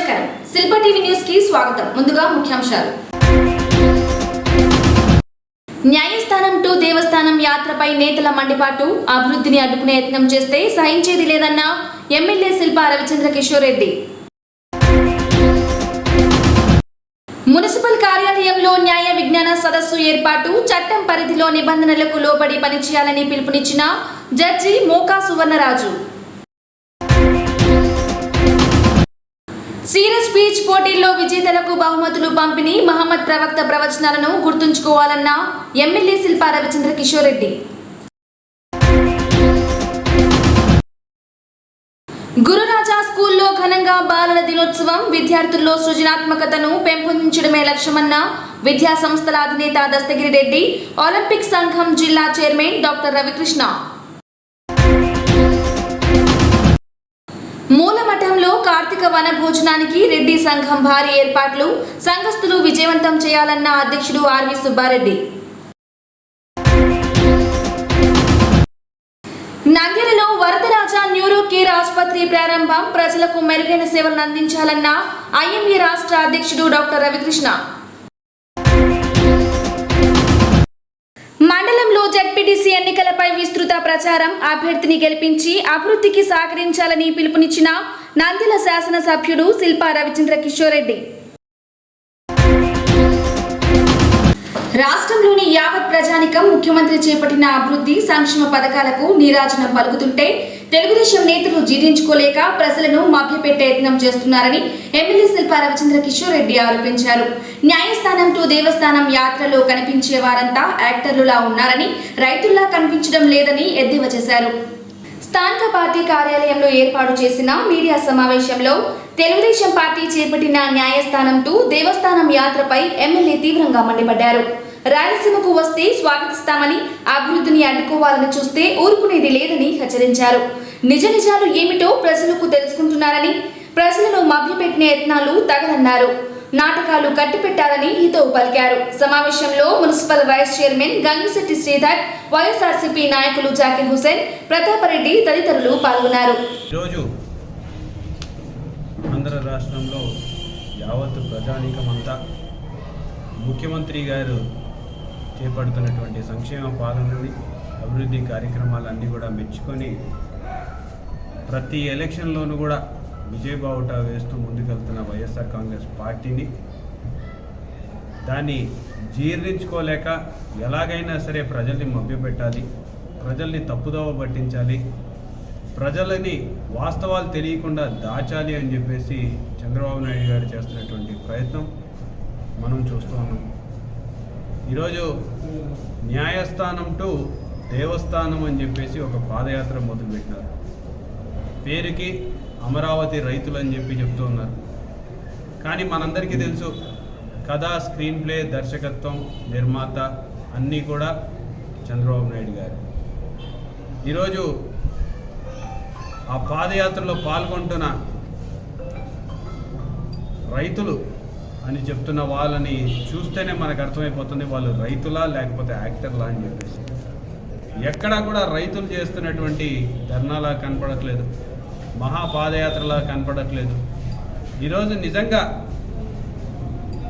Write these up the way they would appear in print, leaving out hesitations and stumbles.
నమస్కారం శిల్ప TV news కి స్వాగతం. ముందుగా ముఖ్యాంశాలు. న్యాయస్థానం టు దేవస్థానం యాత్రపై నేతల మండిపాటు. అభివృద్ధిని అడ్డుకునే యత్నం చేస్తే సహించేది లేదన్న ఎమ్మెల్యే శిల్ప రవిచంద్ర కిషోర్ రెడ్డి. మున్సిపల్ కార్యాలయంలో న్యాయ విజ్ఞాన సదస్సు ఏర్పాటు. చట్టం పరిధిలో నిబంధనలకు లోబడి పనిచేయాలని పిలుపునిచ్చిన జడ్జి మోకా సువర్ణరాజు. సీరస్ స్పీచ్ పోటీల్లో విజేతలకు బహుమతులు పంపిణీ. మహమ్మద్ ప్రవక్త ప్రవచనాలను గుర్తుంచుకోవాలన్న ఎమ్మెల్యే శిల్ప రవిచంద్ర కిషోర్ రెడ్డి. గురురాజా స్కూల్లో ఘనంగా బాలల దినోత్సవం. విద్యార్థుల్లో సృజనాత్మకతను పెంపొందించడమే లక్ష్యమన్న విద్యా సంస్థల అధినేత దస్తగిరి రెడ్డి. ఒలింపిక్ సంఘం జిల్లా చైర్మన్ డాక్టర్ రవికృష్ణ. మూలమఠంలో కార్తీక వన భోజనానికి రెడ్డి సంఘం భారీ ఏర్పాట్లు. సంఘస్థులు విజయవంతం చేయాలన్న అధ్యక్షుడు ఆర్వి సుబ్బారెడ్డి. నంద్యాలలో వరదరాజ న్యూరో కేర్ ఆసుపత్రి ప్రారంభం. ప్రజలకు మెరుగైన సేవలను అందించాలన్న ఐఎంఏ రాష్ట్ర అధ్యక్షుడు డాక్టర్ రవికృష్ణ. మండలంలో జడ్పీటీసీ ఎన్నికలపై విస్తృత ప్రచారం. అభ్యర్థిని గెలిపించి అభివృద్ధికి సహకరించాలని పిలుపునిచ్చిన నంద్యాల శాసనసభ్యుడు శిల్ప రవిచంద్ర కిషోర్ రెడ్డి. రాష్ట్రంలోని యావత్ ప్రజానికం ముఖ్యమంత్రి చేపట్టిన అభివృద్ధి సంక్షేమ పథకాలకు నీరాజనం పలుకుతుంటే తెలుగుదేశం నేతలు జీర్ణించుకోలేక ప్రజలను మభ్యపెట్టే యత్నం చేస్తున్నారని ఎమ్మెల్యే శిల్ప రవిచంద్ర కిషోర్ రెడ్డి ఆరోపించారు. న్యాయస్థానం టు దేవస్థానం యాత్రలో కనిపించే వారంతా యాక్టర్లులా ఉన్నారని, రైతుల్లా కనిపించడం లేదని ఎద్దేవా చేశారు. స్థానిక పార్టీ కార్యాలయంలో ఏర్పాటు చేసిన మీడియా సమావేశంలో తెలుగుదేశం పార్టీ చేపట్టిన న్యాయస్థానం టు దేవస్థానం యాత్రపై ఎమ్మెల్యే తీవ్రంగా మండిపడ్డారు. రాయలసీమకు వస్తే స్వాగతిస్తామని, అభివృద్ధిని అడ్డుకోవాలని చూస్తే ఊరుకునేది లేదని హెచ్చరించారు. నిజ నిజాలు ఏమిటో ప్రజలకు తెలుసుకుంటున్నారని, ప్రజలను మభ్యపెట్టిన యత్నాలు తగదన్నారు. నాటకాలు కట్టిపెట్టాలని హితవు పలికారు. సమావేశంలో municipal vice chairman Gangisetty Sridhar, YSRCP నాయకులు జాకిర్ హుసేన్, ప్రతాపరెడ్డి తదితరులు పాల్గొన్నారు. ఆంధ్ర రాష్ట్రంలో యావత్ ప్రజానీకమంతా ముఖ్యమంత్రి గారు చేపడుతున్నటువంటి సంక్షేమ పాలనని, అభివృద్ధి కార్యక్రమాలన్నీ కూడా మెచ్చుకొని ప్రతి ఎలక్షన్లోనూ కూడా విజయబావుట వేస్తూ ముందుకెళ్తున్న వైఎస్ఆర్ కాంగ్రెస్ పార్టీని దాన్ని జీర్ణించుకోలేక ఎలాగైనా సరే ప్రజల్ని మభ్యపెట్టాలి, ప్రజల్ని తప్పుదోవ పట్టించాలి, ప్రజలని వాస్తవాలు తెలియకుండా దాచాలి అని చెప్పేసి చంద్రబాబు నాయుడు గారు చేస్తున్నటువంటి ప్రయత్నం మనం చూస్తూ ఉన్నాం. ఈరోజు న్యాయస్థానం టు దేవస్థానం అని చెప్పేసి ఒక పాదయాత్ర మొదలుపెట్టినారు. పేరుకి అమరావతి రైతులు అని చెప్పి చెప్తూ ఉన్నారు. కానీ మనందరికీ తెలుసు, కథ, స్క్రీన్ ప్లే, దర్శకత్వం, నిర్మాత అన్నీ కూడా చంద్రబాబు నాయుడు గారు. ఈరోజు ఆ పాదయాత్రలో పాల్గొంటున్న రైతులు అని చెప్తున్న వాళ్ళని చూస్తేనే మనకు అర్థమైపోతుంది వాళ్ళు రైతులా లేకపోతే యాక్టర్లా అని చెప్పేసి. ఎక్కడా కూడా రైతులు చేస్తున్నటువంటి ధర్నాలా కనపడట్లేదు, మహాపాదయాత్రలా కనపడట్లేదు. ఈరోజు నిజంగా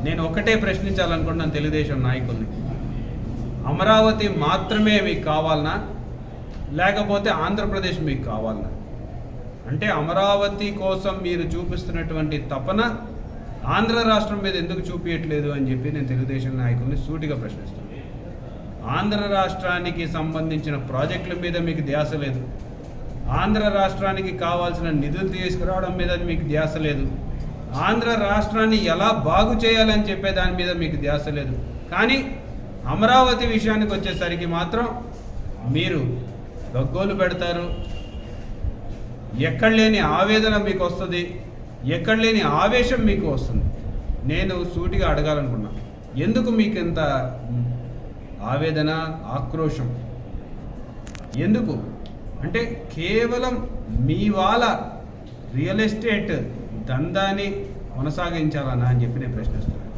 నేను ఒకటే ప్రశ్నించాలనుకుంటున్నాను తెలుగుదేశం నాయకుల్ని. అమరావతి మాత్రమే మీకు కావాలనా లేకపోతే ఆంధ్రప్రదేశ్ మీకు కావాలనా? అంటే అమరావతి కోసం మీరు చూపిస్తున్నటువంటి తపన ఆంధ్ర రాష్ట్రం మీద ఎందుకు చూపించట్లేదు అని చెప్పి నేను తెలుగుదేశం నాయకుల్ని సూటిగా ప్రశ్నిస్తున్నాను. ఆంధ్ర రాష్ట్రానికి సంబంధించిన ప్రాజెక్టుల మీద మీకు ధ్యాస లేదు, ఆంధ్ర రాష్ట్రానికి కావాల్సిన నిధులు తీసుకురావడం మీద మీకు ధ్యాస లేదు, ఆంధ్ర రాష్ట్రాన్ని ఎలా బాగు చేయాలని చెప్పే దాని మీద మీకు ధ్యాస లేదు. కానీ అమరావతి విషయానికి వచ్చేసరికి మాత్రం మీరు గగ్గోలు పెడతారు. ఎక్కడ లేని ఆవేదన మీకు వస్తుంది, ఎక్కడ లేని ఆవేశం మీకు వస్తుంది. నేను సూటిగా అడగాలనుకున్నా, ఎందుకు మీకు ఇంత ఆవేదన, ఆక్రోశం ఎందుకు? అంటే కేవలం మీ వాళ్ళ రియల్ ఎస్టేట్ దందాన్ని కొనసాగించాలన్నా అని చెప్పి నేను ప్రశ్నిస్తున్నాను.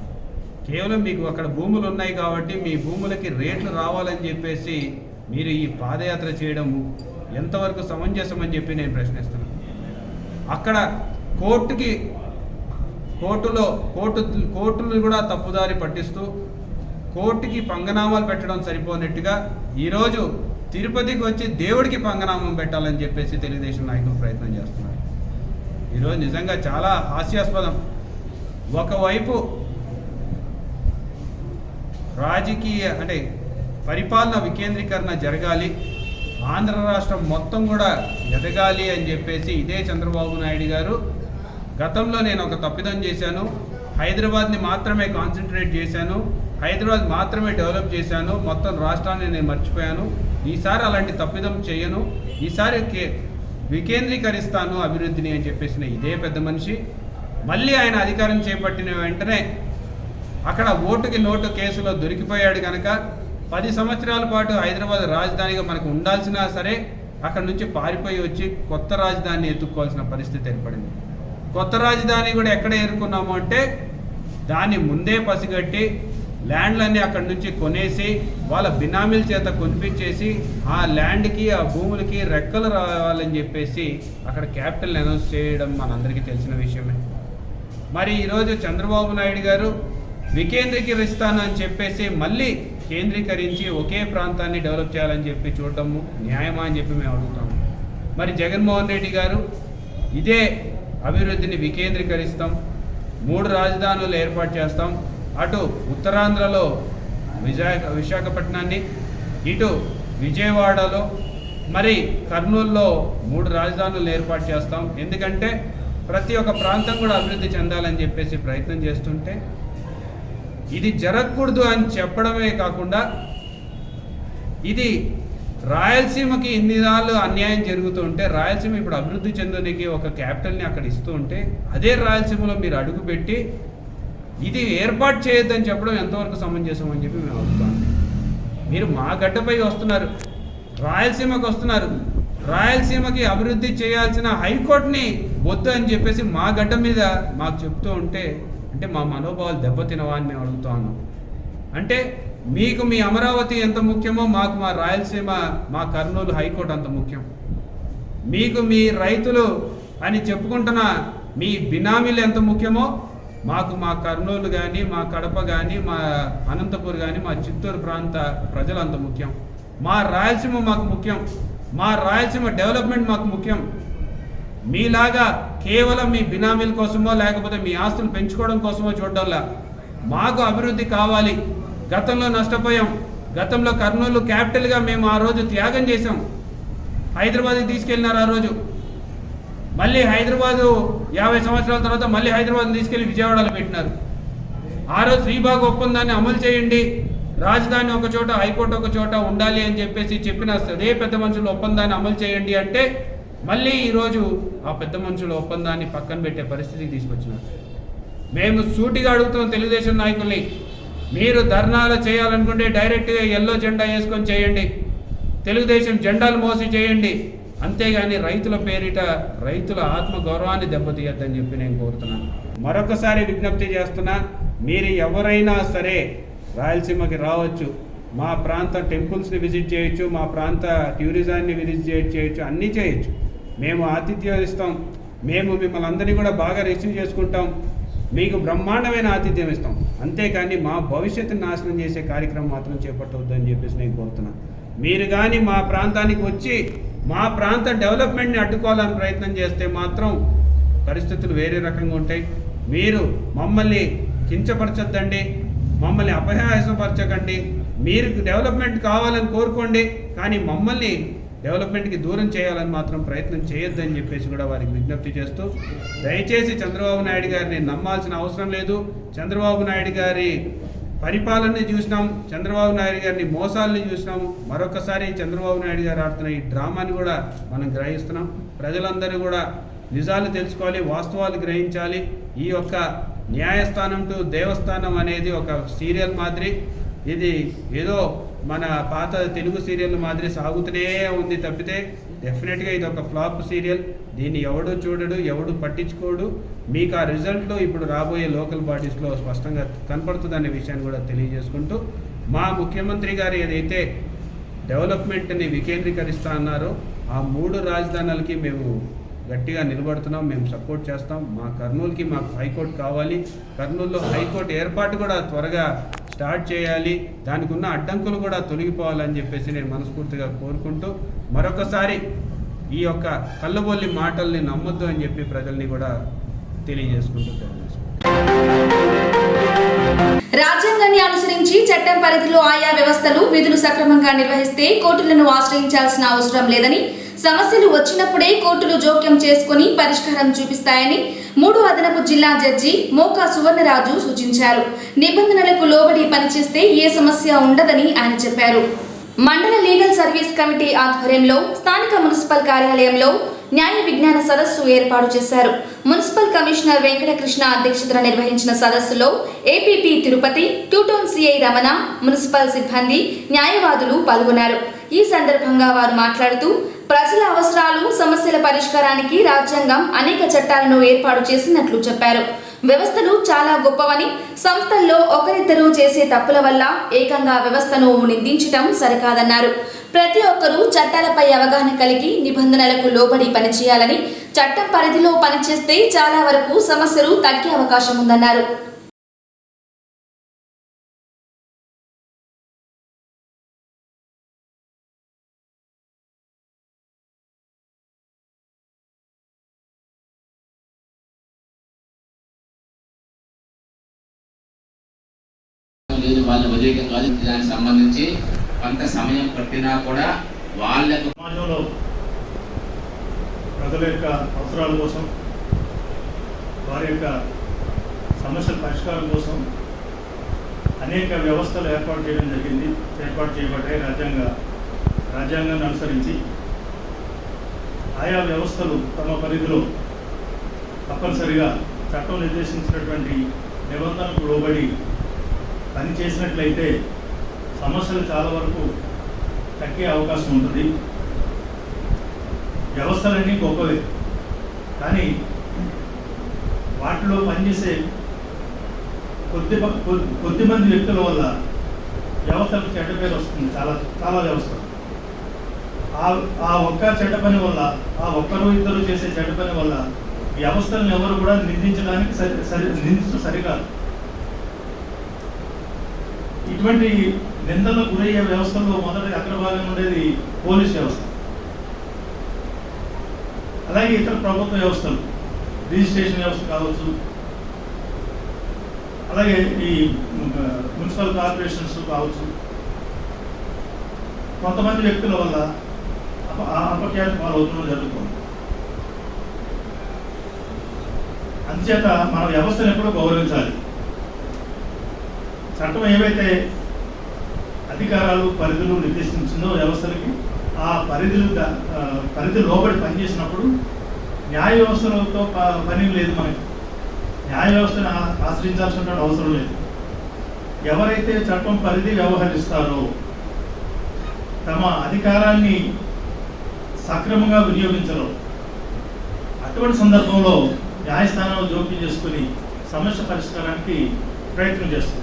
కేవలం మీకు అక్కడ భూములు ఉన్నాయి కాబట్టి మీ భూములకి రేట్లు రావాలని చెప్పేసి మీరు ఈ పాదయాత్ర చేయడము ఎంతవరకు సమంజసం అని చెప్పి నేను ప్రశ్నిస్తున్నాను. అక్కడ కోర్టుకి కోర్టులు కూడా తప్పుదారి పట్టిస్తూ కోర్టుకి పంగనామాలు పెట్టడం సరిపోనట్టుగా ఈరోజు తిరుపతికి వచ్చి దేవుడికి పంగనామం పెట్టాలని చెప్పేసి తెలుగుదేశం నాయకులు ప్రయత్నం చేస్తున్నారు. ఈరోజు నిజంగా చాలా హాస్యాస్పదం. ఒకవైపు రాజకీయ అంటే పరిపాలన వికేంద్రీకరణ జరగాలి, ఆంధ్ర రాష్ట్రం మొత్తం కూడా ఎదగాలి అని చెప్పేసి ఇదే చంద్రబాబు నాయుడు గారు గతంలో నేను ఒక తప్పిదం చేశాను, హైదరాబాద్ని మాత్రమే కాన్సన్ట్రేట్ చేశాను, హైదరాబాద్ మాత్రమే డెవలప్ చేశాను, మొత్తం రాష్ట్రాన్ని నేను మర్చిపోయాను, ఈసారి అలాంటి తప్పిదం చేయను, ఈసారి వికేంద్రీకరిస్తాను అభివృద్ధిని అని చెప్పేసిన ఇదే పెద్ద మనిషి మళ్ళీ ఆయన అధికారం చేపట్టిన వెంటనే అక్కడ ఓటుకి నోటు కేసులో దొరికిపోయాడు కనుక 10 సంవత్సరాల పాటు హైదరాబాద్ రాజధానిగా మనకు ఉండాల్సినా సరే అక్కడి నుంచి పారిపోయి వచ్చి కొత్త రాజధానిని ఎత్తుక్కోవాల్సిన పరిస్థితి ఏర్పడింది. కొత్త రాజధాని కూడా ఎక్కడ ఏరుకున్నాము అంటే దాన్ని ముందే పసిగట్టి ల్యాండ్లన్నీ అక్కడి నుంచి కొనేసి వాళ్ళ బినామీల చేత కొనిపించేసి ఆ ల్యాండ్కి ఆ భూములకి రెక్కలు రావాలని చెప్పేసి అక్కడ క్యాపిటల్ అనౌన్స్ చేయడం మనందరికీ తెలిసిన విషయమే. మరి ఈరోజు చంద్రబాబు నాయుడు గారు వికేంద్రీకరిస్తాను అని చెప్పేసి మళ్ళీ కేంద్రీకరించి ఒకే ప్రాంతాన్ని డెవలప్ చేయాలని చెప్పి చూడటము న్యాయమా అని చెప్పి మేము అడుగుతాము. మరి జగన్మోహన్ రెడ్డి గారు ఇదే అభివృద్ధిని వికేంద్రీకరిస్తాం, 3 రాజధానులు ఏర్పాటు చేస్తాం, అటు ఉత్తరాంధ్రలో విశాఖపట్నాన్ని, ఇటు విజయవాడలో, మరి కర్నూలులో 3 రాజధానులు ఏర్పాటు చేస్తాం. ఎందుకంటే ప్రతి ఒక్క ప్రాంతం కూడా అభివృద్ధి చెందాలని చెప్పేసి ప్రయత్నం చేస్తుంటే ఇది జరగకూడదు అని చెప్పడమే కాకుండా ఇది రాయలసీమకి ఇన్ని నాళ్ళు అన్యాయం జరుగుతూ ఉంటే రాయలసీమ ఇప్పుడు అభివృద్ధి చెందడానికి ఒక క్యాపిటల్ని అక్కడ ఇస్తూ ఉంటే అదే రాయలసీమలో మీరు అడుగుపెట్టి ఇది ఏర్పాటు చేయొద్దని చెప్పడం ఎంతవరకు సమంజసం అని చెప్పి మేము అడుగుతాం. మీరు మా గడ్డపై వస్తున్నారు, రాయలసీమకు వస్తున్నారు, రాయలసీమకి అభివృద్ధి చేయాల్సిన హైకోర్టుని వద్దు అని చెప్పేసి మా గడ్డ మీద మాకు చెప్తూ ఉంటే అంటే మా మనోభావాలు దెబ్బతినవా అని మేము అడుగుతా ఉన్నాం. అంటే మీకు మీ అమరావతి ఎంత ముఖ్యమో మాకు మా రాయలసీమ, మా కర్నూలు హైకోర్టు అంత ముఖ్యం. మీకు మీ రైతులు అని చెప్పుకుంటున్న మీ బినామీలు ఎంత ముఖ్యమో మాకు మా కర్నూలు కానీ, మా కడప కానీ, మా అనంతపూర్ కానీ, మా చిత్తూరు ప్రాంత ప్రజలు అంత ముఖ్యం. మా రాయలసీమ మాకు ముఖ్యం, మా రాయలసీమ డెవలప్మెంట్ మాకు ముఖ్యం. మీలాగా కేవలం మీ బినామీల కోసమో లేకపోతే మీ ఆస్తులు పెంచుకోవడం కోసమో చూడడంలా మాకు అభివృద్ధి కావాలి. గతంలో నష్టపోయాం, గతంలో కర్నూలు క్యాపిటల్గా మేము ఆ రోజు త్యాగం చేసాం, హైదరాబాద్కి తీసుకెళ్ళినారు ఆ రోజు. మళ్ళీ హైదరాబాదు 50 సంవత్సరాల తర్వాత మళ్ళీ హైదరాబాద్ని తీసుకెళ్లి విజయవాడలో పెట్టినారు. ఆ రోజు శ్రీబాగ్ ఒప్పందాన్ని అమలు చేయండి, రాజధాని ఒక చోట హైకోర్టు ఒక చోట ఉండాలి అని చెప్పేసి చెప్పిన అదే పెద్ద మనుషుల ఒప్పందాన్ని అమలు చేయండి అంటే మళ్ళీ ఈరోజు ఆ పెద్ద మనుషుల ఒప్పందాన్ని పక్కన పెట్టే పరిస్థితికి తీసుకొచ్చినారు. మేము సూటిగా అడుగుతున్నాం తెలుగుదేశం నాయకుల్ని, మీరు ధర్నాలు చేయాలనుకుంటే డైరెక్ట్గా ఎల్లో జెండా వేసుకొని చేయండి, తెలుగుదేశం జెండాలు మోసి చేయండి, అంతేగాని రైతుల పేరిట రైతుల ఆత్మగౌరవాన్ని దెబ్బతీయద్దని చెప్పి నేను కోరుతున్నాను. మరొకసారి విజ్ఞప్తి చేస్తున్నా, మీరు ఎవరైనా సరే రాయలసీమకి రావచ్చు, మా ప్రాంత టెంపుల్స్ని విజిట్ చేయొచ్చు, మా ప్రాంత టూరిజాన్ని విజిట్ చేయొచ్చు, అన్నీ చేయొచ్చు. మేము ఆతిథ్యం ఇస్తాం, మేము మిమ్మల్ని అందరినీ కూడా బాగా రిసీవ్ చేసుకుంటాం, మీకు బ్రహ్మాండమైన ఆతిథ్యం ఇస్తాం. అంతేకాని మా భవిష్యత్తుని నాశనం చేసే కార్యక్రమం మాత్రం చేపట్టవద్దని చెప్పేసి నేను కోరుతున్నాను. మీరు కానీ మా ప్రాంతానికి వచ్చి మా ప్రాంత డెవలప్మెంట్ని అడ్డుకోవాలని ప్రయత్నం చేస్తే మాత్రం పరిస్థితులు వేరే రకంగా ఉంటాయి. మీరు మమ్మల్ని కించపరచొద్దండి, మమ్మల్ని అపహాస్యపరచకండి. మీరు డెవలప్మెంట్ కావాలని కోరుకోండి, కానీ మమ్మల్ని డెవలప్మెంట్కి దూరం చేయాలని మాత్రం ప్రయత్నం చేయొద్దని చెప్పేసి కూడా వారికి విజ్ఞప్తి చేస్తూ, దయచేసి చంద్రబాబు నాయుడు గారిని నమ్మాల్సిన అవసరం లేదు. చంద్రబాబు నాయుడు గారి పరిపాలనని చూసినాం, చంద్రబాబు నాయుడు గారిని మోసాలని చూసినాము. మరొకసారి చంద్రబాబు నాయుడు గారు ఆడుతున్న ఈ డ్రామాని కూడా మనం గ్రహిస్తున్నాం. ప్రజలందరూ కూడా నిజాలు తెలుసుకోవాలి, వాస్తవాలు గ్రహించాలి. ఈ యొక్క న్యాయస్థానం టు దేవస్థానం అనేది ఒక సీరియల్ మాదిరి, ఇది ఏదో మన పాత తెలుగు సీరియల్ మాదిరి సాగుతూనే ఉంది తప్పితే డెఫినెట్గా ఇది ఒక ఫ్లాప్ సీరియల్. దీన్ని ఎవడు చూడడు, ఎవడు పట్టించుకోడు. మీకు ఆ రిజల్ట్లో ఇప్పుడు రాబోయే లోకల్ బాడీస్లో స్పష్టంగా కనపడుతుందనే విషయాన్ని కూడా తెలియజేసుకుంటూ, మా ముఖ్యమంత్రి గారు ఏదైతే డెవలప్మెంట్ని వికేంద్రీకరిస్తా అన్నారో ఆ 3 రాజధానులకి మేము గట్టిగా నిలబడుతున్నాం, మేము సపోర్ట్ చేస్తాం. మా కర్నూలుకి మాకు హైకోర్టు కావాలి, కర్నూలులో హైకోర్టు ఏర్పాటు కూడా త్వరగా స్టార్ట్ చేయాలి, దానికి ఉన్న అడ్డంకులు కూడా తొలగిపోవాలని చెప్పేసి నేను మనస్ఫూర్తిగా కోరుకుంటూ మరొకసారి ఈ యొక్క కళ్ళబొల్లి మాటల్ని నమ్మొద్దు అని చెప్పి ప్రజల్ని కూడా తెలియజేసుకుంటూ రాజ్యాంగాన్ని అనుసరించి చట్టం పరిధిలో ఆయా వ్యవస్థలు విధులు సక్రమంగా నిర్వహిస్తే కోర్టులను ఆశ్రయించాల్సిన అవసరం లేదని, సమస్యలు వచ్చినప్పుడే కోర్టులు జోక్యం చేసుకుని పరిష్కారం చూపిస్తాయని 3 అదనపు జిల్లా జడ్జి మోకా సువర్ణరాజు సూచించారు. నిబంధనలకు లోబడి పనిచేస్తే ఏ సమస్య ఉండదని ఆయన చెప్పారు. మండల లీగల్ సర్వీస్ కమిటీ ఆధ్వర్యంలో స్థానిక మున్సిపల్ కార్యాలయంలో న్యాయ విజ్ఞాన సదస్సు ఏర్పాటు చేశారు. మున్సిపల్ కమిషనర్ వెంకటకృష్ణ అధ్యక్షతన నిర్వహించిన సదస్సులో APP Tirupati, two town CI Ramana, municipal సిబ్బంది, న్యాయవాదులు పాల్గొన్నారు. ఈ సందర్భంగా వారు మాట్లాడుతూ ప్రజల అవసరాలు, సమస్యల పరిష్కారానికి రాజ్యాంగం అనేక చట్టాలను ఏర్పాటు చేసినట్లు చెప్పారు. వ్యవస్థలు చాలా గొప్పవని, సంస్థల్లో ఒకరిద్దరు చేసే తప్పుల వల్ల ఏకంగా వ్యవస్థను నిందించటం సరికాదన్నారు. ప్రతి ఒక్కరూ చట్టాలపై అవగాహన కలిగి నిబంధనలకు లోబడి పనిచేయాలని, చట్టం పరిధిలో పనిచేస్తే చాలా వరకు సమస్యలు తగ్గే అవకాశం ఉందన్నారు. వాళ్ళని వదిలేయడం కాదు, దానికి సంబంధించి కొంత సమయం పట్టినా కూడా వాళ్ళకు సమాజంలో ప్రజల యొక్క అవసరాల కోసం, వారి యొక్క సమస్యల పరిష్కారం కోసం అనేక వ్యవస్థలు ఏర్పాటు చేయబడ్డాయి. రాజ్యాంగాన్ని అనుసరించి ఆయా వ్యవస్థలు తమ పరిధిలో తప్పనిసరిగా చట్టం నిర్దేశించినటువంటి నిబంధనలకు లోబడి పని చేసినట్లయితే సమస్యలు చాలా వరకు తగ్గే అవకాశం ఉంటుంది. వ్యవస్థలన్నీ గొప్పవే, కానీ వాటిలో పనిచేసే కొద్దిమంది వ్యక్తుల వల్ల వ్యవస్థలకు చెడ్డ పేరు వస్తుంది. చాలా వ్యవస్థలు ఆ ఒక్క చెడ్డ పని వల్ల, ఆ ఒక్కరు ఇద్దరు చేసే చెడ్డ పని వల్ల వ్యవస్థలను ఎవరు కూడా నిందించడానికి నిందించడం సరికాదు. ఇటువంటి నిందలకు గురయ్యే వ్యవస్థల్లో మొదటి అగ్రభాగం ఉండేది పోలీస్ వ్యవస్థ, అలాగే ఇతర ప్రభుత్వ వ్యవస్థలు, రిజిస్ట్రేషన్ వ్యవస్థ కావచ్చు, అలాగే ఈ మున్సిపల్ కార్పొరేషన్స్ కావచ్చు. కొంతమంది వ్యక్తుల వల్ల అపఖ్యాతి పాలవుతుండడం జరుగుతుంది. అందుచేత మన వ్యవస్థను ఎప్పుడూ గౌరవించాలి. చట్టం ఏవైతే అధికారాలు, పరిధులు నిర్దేశించిందో వ్యవస్థలకి, ఆ పరిధి లోబడి పనిచేసినప్పుడు న్యాయ వ్యవస్థలతో పని లేదు. మనకి న్యాయ వ్యవస్థను ఆశ్రయించాల్సిన అవసరం లేదు. ఎవరైతే చట్టం పరిధి వ్యవహరిస్తారో, తమ అధికారాన్ని సక్రమంగా వినియోగించరు, అటువంటి సందర్భంలో న్యాయస్థానంలో జోక్యం చేసుకుని సమస్య పరిష్కారానికి ప్రయత్నం చేస్తుంది.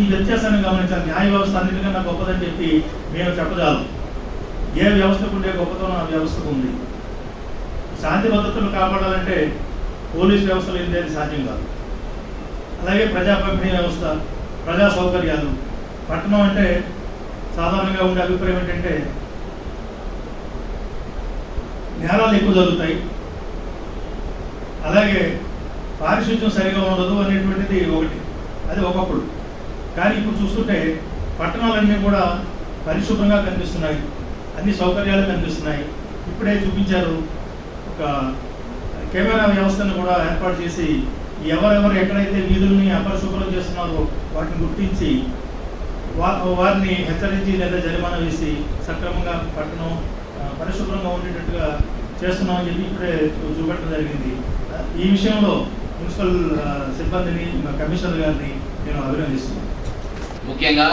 ఈ వ్యత్యాసాన్ని గమనించాలి. న్యాయ వ్యవస్థ అన్నిటికన్నా గొప్పదని చెప్పి మేము చెప్పజాలం. ఏ వ్యవస్థకు ఉండే గొప్పతనం ఆ వ్యవస్థకు ఉంది. శాంతి భద్రతలు కాపాడాలంటే పోలీస్ వ్యవస్థలు ఏంటి అది సాధ్యం కాదు. అలాగే ప్రజా పంపిణీ వ్యవస్థ, ప్రజా సౌకర్యాలు. పట్టణం అంటే సాధారణంగా ఉండే అభిప్రాయం ఏంటంటే నేరాలు ఎక్కువ జరుగుతాయి, అలాగే పారిశుద్ధ్యం సరిగా ఉండదు అనేటువంటిది ఒకటి. అది ఒకప్పుడు. కానీ ఇప్పుడు చూస్తుంటే పట్టణాలన్నీ కూడా పరిశుభ్రంగా కనిపిస్తున్నాయి, అన్ని సౌకర్యాలు కనిపిస్తున్నాయి. ఇప్పుడే చూపించారు, ఒక కెమెరా వ్యవస్థను కూడా ఏర్పాటు చేసి ఎవరెవరు ఎక్కడైతే వీధుల్ని అపరిశుభ్రం చేస్తున్నారో వాటిని గుర్తించి వారిని హెచ్చరించి లేదా జరిమానా వేసి సక్రమంగా పట్టణం పరిశుభ్రంగా ఉండేటట్టుగా చేస్తున్నామని చెప్పి ఇప్పుడే చూపెట్టడం జరిగింది. ఈ విషయంలో మున్సిపల్ సిబ్బందిని, కమిషనర్ గారిని నేను అభినందిస్తున్నాను. ముఖ్యంగా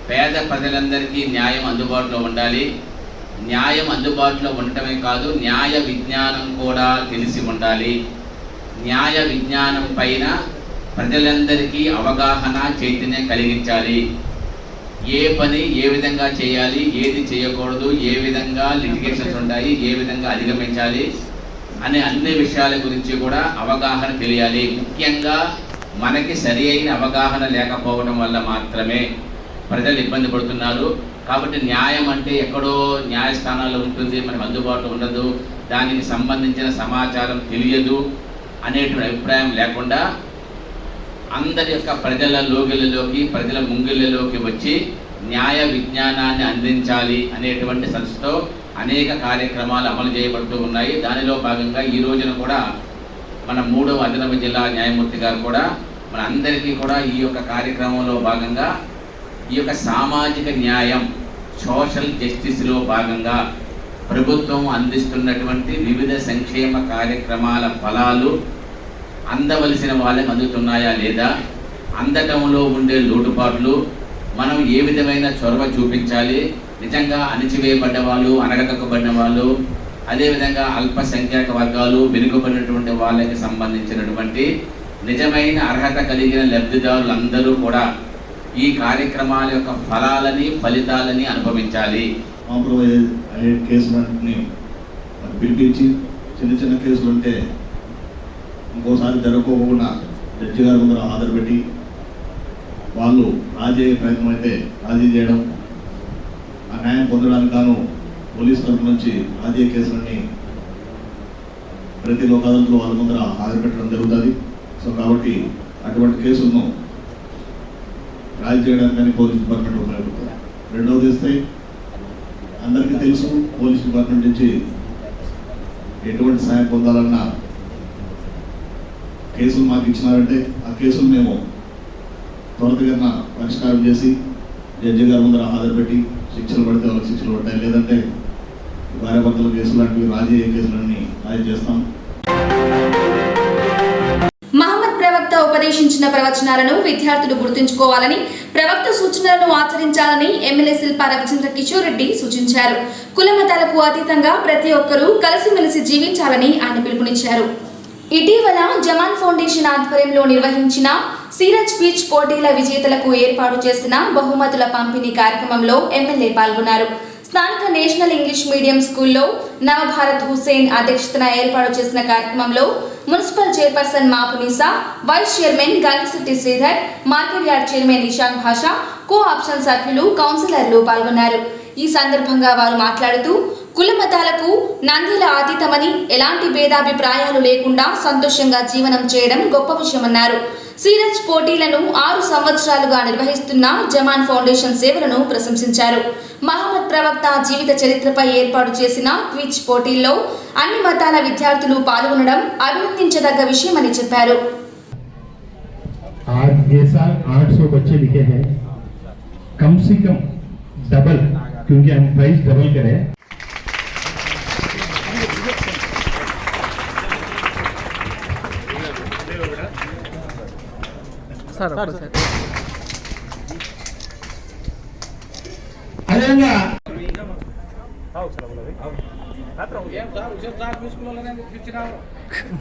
పేద ప్రజలందరికీ న్యాయం అందుబాటులో ఉండాలి. న్యాయం అందుబాటులో ఉండటమే కాదు, న్యాయ విజ్ఞానం కూడా తెలిసి ఉండాలి. న్యాయ విజ్ఞానం పైన ప్రజలందరికీ అవగాహన, చైతన్యం కలిగించాలి. ఏ పని ఏ విధంగా చేయాలి, ఏది చేయకూడదు, ఏ విధంగా లిటిగేషన్స్ ఉంటాయి, ఏ విధంగా అధిగమించాలి అనే అన్ని విషయాల గురించి కూడా అవగాహన తెలియాలి. ముఖ్యంగా మనకి సరి అయిన అవగాహన లేకపోవడం వల్ల మాత్రమే ప్రజలు ఇబ్బంది పడుతున్నారు. కాబట్టి న్యాయం అంటే ఎక్కడో న్యాయస్థానాల్లో ఉంటుంది, మనకు అందుబాటులో ఉండదు, దానికి సంబంధించిన సమాచారం తెలియదు అనేటువంటి అభిప్రాయం లేకుండా అందరి యొక్క ప్రజల లోగిళ్ళలోకి, ప్రజల ముంగిళ్ళలోకి వచ్చి న్యాయ విజ్ఞానాన్ని అందించాలి అనేటువంటి సంస్థతో అనేక కార్యక్రమాలు అమలు చేయబడుతూ ఉన్నాయి. దానిలో భాగంగా ఈ రోజున కూడా మన 3వ అదనపు జిల్లా న్యాయమూర్తి గారు కూడా మన అందరికీ కూడా ఈ యొక్క కార్యక్రమంలో భాగంగా ఈ యొక్క సామాజిక న్యాయం, సోషల్ జస్టిస్లో భాగంగా ప్రభుత్వం అందిస్తున్నటువంటి వివిధ సంక్షేమ కార్యక్రమాల ఫలాలు అందవలసిన వాళ్ళకి అందుతున్నాయా లేదా, అందటంలో ఉండే లోటుపాట్లు, మనం ఏ విధమైన చొరవ చూపించాలి, నిజంగా అణిచివేయబడ్డ వాళ్ళు, అనగదొక్కబడిన వాళ్ళు, అదేవిధంగా అల్పసంఖ్యాక వర్గాలు, వెనుకబడినటువంటి వాళ్ళకి సంబంధించినటువంటి నిజమైన అర్హత కలిగిన లబ్ధిదారులందరూ కూడా ఈ కార్యక్రమాల యొక్క ఫలాలని, ఫలితాలని అనుభవించాలి. కాంప్రమైజ్ అయ్యే కేసులన్నింటినీ పిలిపించి చిన్న చిన్న కేసులు ఉంటే ఇంకోసారి జరగకోకుండా జడ్జి గారి ముందర హాజరు పెట్టి వాళ్ళు రాజీ అయ్యే ప్రయత్నం అయితే రాజీ చేయడం, ఆ న్యాయం పొందడానికి గాను పోలీసు తరఫు నుంచి రాజీ కేసులన్నీ ప్రతి లోక్ అదాలత్లో వాళ్ళ ముందర హాజరు పెట్టడం జరుగుతుంది. సో కాబట్టి అటువంటి కేసులను రాజీ చేయడానికి పోలీస్ డిపార్ట్మెంట్ ఉపయోగపడుతుంది. రెండవది ఇస్తే అందరికీ తెలుసు, పోలీస్ డిపార్ట్మెంట్ నుంచి ఎటువంటి సాయం పొందాలన్నా కేసులు మాకు ఇచ్చినారంటే ఆ కేసులు మేము త్వరితగతిన పరిష్కారం చేసి జడ్జి గారి ముందర హాజరు పెట్టి శిక్షలు పడితే వాళ్ళకి శిక్షలు పడతాయి, లేదంటే భార్యాభర్తల కేసులు లాంటివి రాజీ అయ్యే కేసులన్నీ రాజీ చేస్తాం. మహమ్మద్ ప్రవక్త ఉపదేశించిన ప్రవచనాలను విద్యార్థులు గుర్తుంచుకోవాలని, ప్రవక్త సూచనలను ఆచరించాలని ఎమ్మెల్యే శిల్పా రవిచంద్ర కిషోర్ రెడ్డి సూచించారు. కుల మతాలకు అతీతంగా ప్రతి ఒక్కరూ కలిసిమెలిసి జీవించాలని ఆయన పిలుపునిచ్చారు. ఇటీవల జమాన్ ఫౌండేషన్ ఆధ్వర్యంలో నిర్వహించిన సీరజ్ బీచ్ పోటీల విజేతలకు ఏర్పాటు చేసిన బహుమతుల పంపిణీ కార్యక్రమంలో ఎమ్మెల్యే పాల్గొన్నారు. స్థానిక నేషనల్ ఇంగ్లీష్ మీడియం స్కూల్లో నవభారత్ హుసేన్ అధ్యక్షతన ఏర్పాటు చేసిన కార్యక్రమంలో municipal chairperson Mapunisa, vice chairman Gangisetty Sridhar, market yard chairman Ishaq Basha, co option సభ్యులు, కౌన్సిలర్లు పాల్గొన్నారు. ఈ సందర్భంగా వారు మాట్లాడుతూ కుల మతాలకు నందిల అతీతమని, ఎలాంటి భేదాభిప్రాయాలు లేకుండా సంతోషంగా జీవనం చేయడం గొప్ప విషయమన్నారు. సీరజ్ పోటీలను 6 సంవత్సరాలుగా నిర్వహిస్తున్న జమాన్ ఫౌండేషన్ సేవలను ప్రశంసించారు. మహమ్మద్ ప్రవక్త జీవిత చరిత్రపై ఏర్పాటు చేసిన క్విజ్ పోటీల్లో అన్ని మతాల విద్యార్థులు పాల్గొనడం అభినందించదగ్గ విషయమని చెప్పారు. आज ये साल 800 बच्चे लिखे हैं, कम से कम डबल, क्योंकि हम प्राइस डबल करें. అదేవిధంగా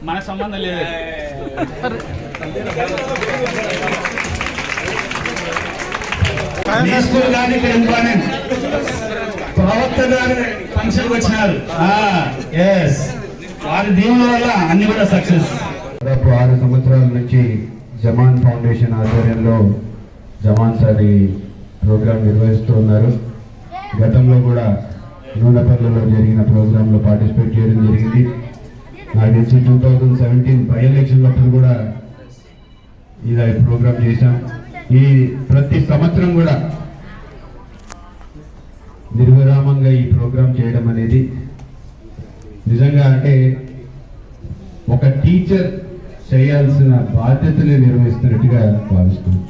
మన సంబంధం లేదు. మీ స్కూల్ కానీ ఇక్కడ ఇంపార్టెంట్ ప్రవక్త గారి ఫంక్షన్ వచ్చినారు. వారి దీవుల వల్ల అన్ని కూడా సక్సెస్. దాదాపు 6 సంవత్సరాల నుంచి జమాన్ ఫౌండేషన్ ఆధ్వర్యంలో జమాన్ సార్ ఈ ప్రోగ్రాం నిర్వహిస్తూ ఉన్నారు. గతంలో కూడా నూనెపల్లిలో జరిగిన ప్రోగ్రాంలో పార్టిసిపేట్ చేయడం జరిగింది. నాకు తెలిసి 2017 బై ఎలక్షన్లప్పుడు కూడా ఇలా ప్రోగ్రాం చేశాం. ఈ ప్రతి సంవత్సరం కూడా నిర్విరామంగా ఈ ప్రోగ్రాం చేయడం అనేది నిజంగా అంటే ఒక టీచర్ చేయాల్సిన బాధ్యతని నిర్వహిస్తున్నట్టుగా భావిస్తున్నాం.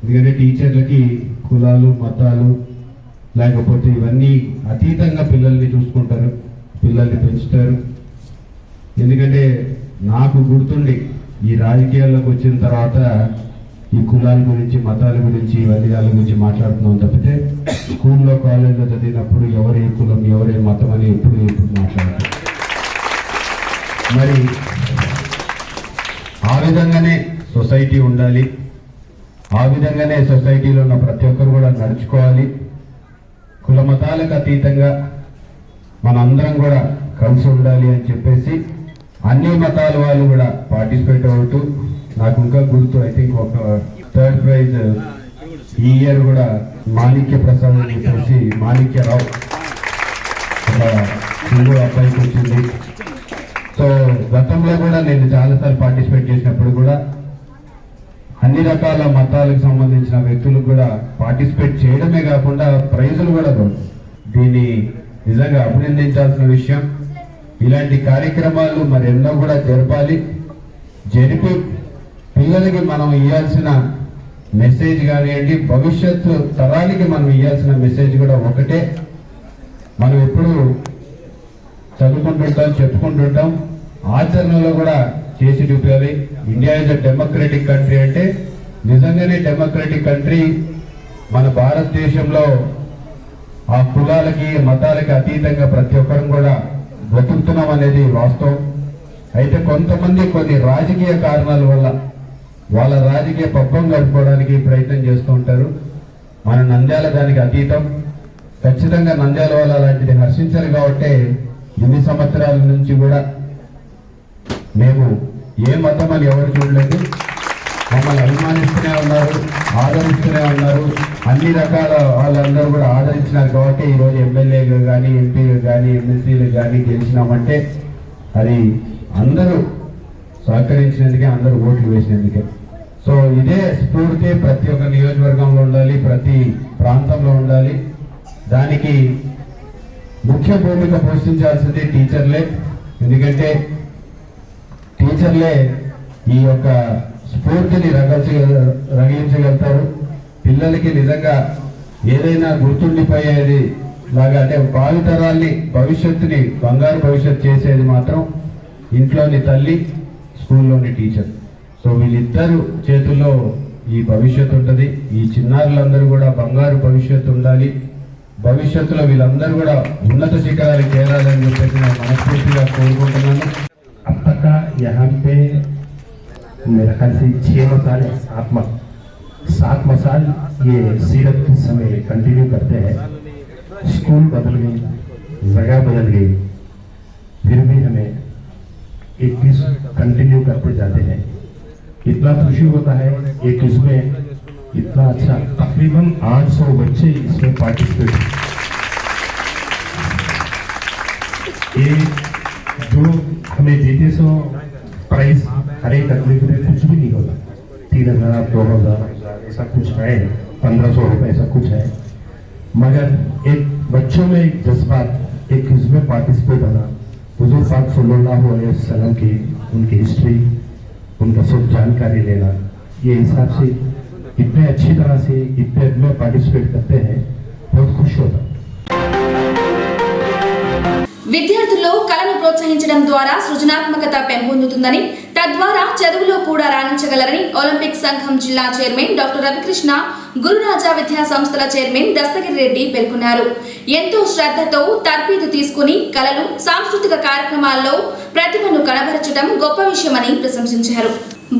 ఎందుకంటే టీచర్లకి కులాలు, మతాలు లేకపోతే ఇవన్నీ అతీతంగా పిల్లల్ని చూసుకుంటారు, పిల్లల్ని పెంచుతారు. ఎందుకంటే నాకు గుర్తుండి ఈ రాజకీయాల్లోకి వచ్చిన తర్వాత ఈ కులాల గురించి, మతాల గురించి, ఇవన్నీ వాళ్ళ గురించి మాట్లాడుతున్నాం తప్పితే స్కూల్లో, కాలేజీలో చదివినప్పుడు ఎవరే కులం, ఎవరే మతం అని ఎప్పుడు మాట్లాడతారు. మరి ఆ విధంగానే సొసైటీ ఉండాలి, ఆ విధంగానే సొసైటీలో ఉన్న ప్రతి ఒక్కరు కూడా నడుచుకోవాలి. కుల మతాలకు అతీతంగా మనందరం కూడా కలిసి ఉండాలి అని చెప్పేసి అన్ని మతాల వాళ్ళు కూడా పార్టిసిపేట్ అవుతూ, నాకు ఇంకా గుర్తు ఐ థింక్ ఒక 3rd ప్రైజ్ ఈ ఇయర్ కూడా మాణిక్య ప్రసాద్ అని చెప్పేసి మాణిక్యరావు ఒక హిందూ అబ్బాయికి వచ్చింది. సో గతంలో కూడా నేను చాలాసార్లు పార్టిసిపేట్ చేసినప్పుడు కూడా అన్ని రకాల మతాలకు సంబంధించిన వ్యక్తులు కూడా పార్టిసిపేట్ చేయడమే కాకుండా ప్రైజులు కూడా దీన్ని నిజంగా అభినందించాల్సిన విషయం. ఇలాంటి కార్యక్రమాలు మరెన్నో కూడా జరిపి పిల్లలకి మనం ఇవ్వాల్సిన మెసేజ్ కానివ్వండి, భవిష్యత్తు తరానికి మనం ఇవ్వాల్సిన మెసేజ్ కూడా ఒకటే. మనం ఎప్పుడు చదువుకుంటుంటాం, చెప్పుకుంటుంటాం, ఆచరణలో కూడా చేసి చూపాలి. India is a democratic country అంటే నిజంగానే డెమోక్రటిక్ కంట్రీ. మన భారతదేశంలో ఆ కులాలకి మతాలకి అతీతంగా ప్రతి ఒక్కరం కూడా బ్రతుకుతున్నాం అనేది వాస్తవం. అయితే కొంతమంది కొన్ని రాజకీయ కారణాల వల్ల వాళ్ళ రాజకీయ పబ్బం గడుపుకోవడానికి ప్రయత్నం చేస్తూ ఉంటారు. మన నంద్యాల దానికి అతీతం. ఖచ్చితంగా నంద్యాల వాళ్ళ అలాంటిది హర్షించారు కాబట్టి ఇన్ని సంవత్సరాల నుంచి కూడా మేము ఏ మతం అని ఎవరు చూడలేదు, మమ్మల్ని అభిమానిస్తూనే ఉన్నారు, ఆదరిస్తూనే ఉన్నారు. అన్ని రకాల వాళ్ళందరూ కూడా ఆదరించినారు కాబట్టి ఈరోజు ఎమ్మెల్యేగా కానీ, ఎంపీగా కానీ, ఎమ్మెల్సీలు కానీ గెలిచినామంటే అది అందరూ సహకరించినందుకే, అందరూ ఓట్లు వేసినందుకే. సో ఇదే స్ఫూర్తి ప్రతి ఒక్క నియోజకవర్గంలో ఉండాలి, ప్రతి ప్రాంతంలో ఉండాలి. దానికి ముఖ్య భూమిక పోషించాల్సింది టీచర్లే. ఎందుకంటే టీచర్లే ఈ యొక్క స్ఫూర్తిని రగిలించగలుగుతారు. పిల్లలకి నిజంగా ఏదైనా గుర్తుండిపోయేది లాగా అంటే భావితరాల్ని, భవిష్యత్తుని బంగారు భవిష్యత్తు చేసేది మాత్రం ఇంట్లోని తల్లి, స్కూల్లోని టీచర్. సో వీళ్ళిద్దరు చేతుల్లో ఈ భవిష్యత్తు ఉంటుంది. ఈ చిన్నారులందరూ కూడా బంగారు భవిష్యత్తు ఉండాలి. భవిష్యత్తులో వీళ్ళందరూ కూడా ఉన్నత శిఖరాలకు చేరాలని చెప్పేసి నేను మనస్ఫూర్తిగా కోరుకుంటున్నాను. अब तक का यहाँ पे मेरा ख्याल से 6 साल 7 साल ये सीरत के समय कंटिन्यू करते हैं. स्कूल बदल गई, जगह बदल गई, फिर भी हमें 21 कंटिन्यू करते जाते हैं. इतना खुशी होता है. 21 में इतना अच्छा, तकरीबन 800 बच्चे इसमें पार्टिसिपेट. ये जो हमें देते सो प्राइस हर एक आदमी को कुछ भी नहीं होता. 3000, 2000 ऐसा कुछ है, 1500 रुपये ऐसा कुछ है. मगर एक बच्चों में एक जज्बात, एक इसमें पार्टिसिपेट होना, हुजूर पाक सल्लल्लाहु अलैहि वसल्लम की उनकी हिस्ट्री, उनका सब जानकारी लेना, ये हिसाब से इतने अच्छी तरह से इतने में पार्टिसिपेट करते हैं. बहुत खुश होता. విద్యార్థుల్లో కళను ప్రోత్సహించడం ద్వారా సృజనాత్మకత పెంపొందుతుందని, తద్వారా చదువులో కూడా రాణించగలరని ఒలింపిక్ సంఘం జిల్లా చైర్మన్ డాక్టర్ రవికృష్ణ, గురురాజా విద్యా సంస్థల చైర్మన్ దస్తగిరి రెడ్డి పేర్కొన్నారు. ఎంతో శ్రద్ధతో తర్ఫీదు తీసుకుని కళలు, సాంస్కృతిక కార్యక్రమాల్లో ప్రతిభను కనబరచడం గొప్ప విషయమని ప్రశంసించారు.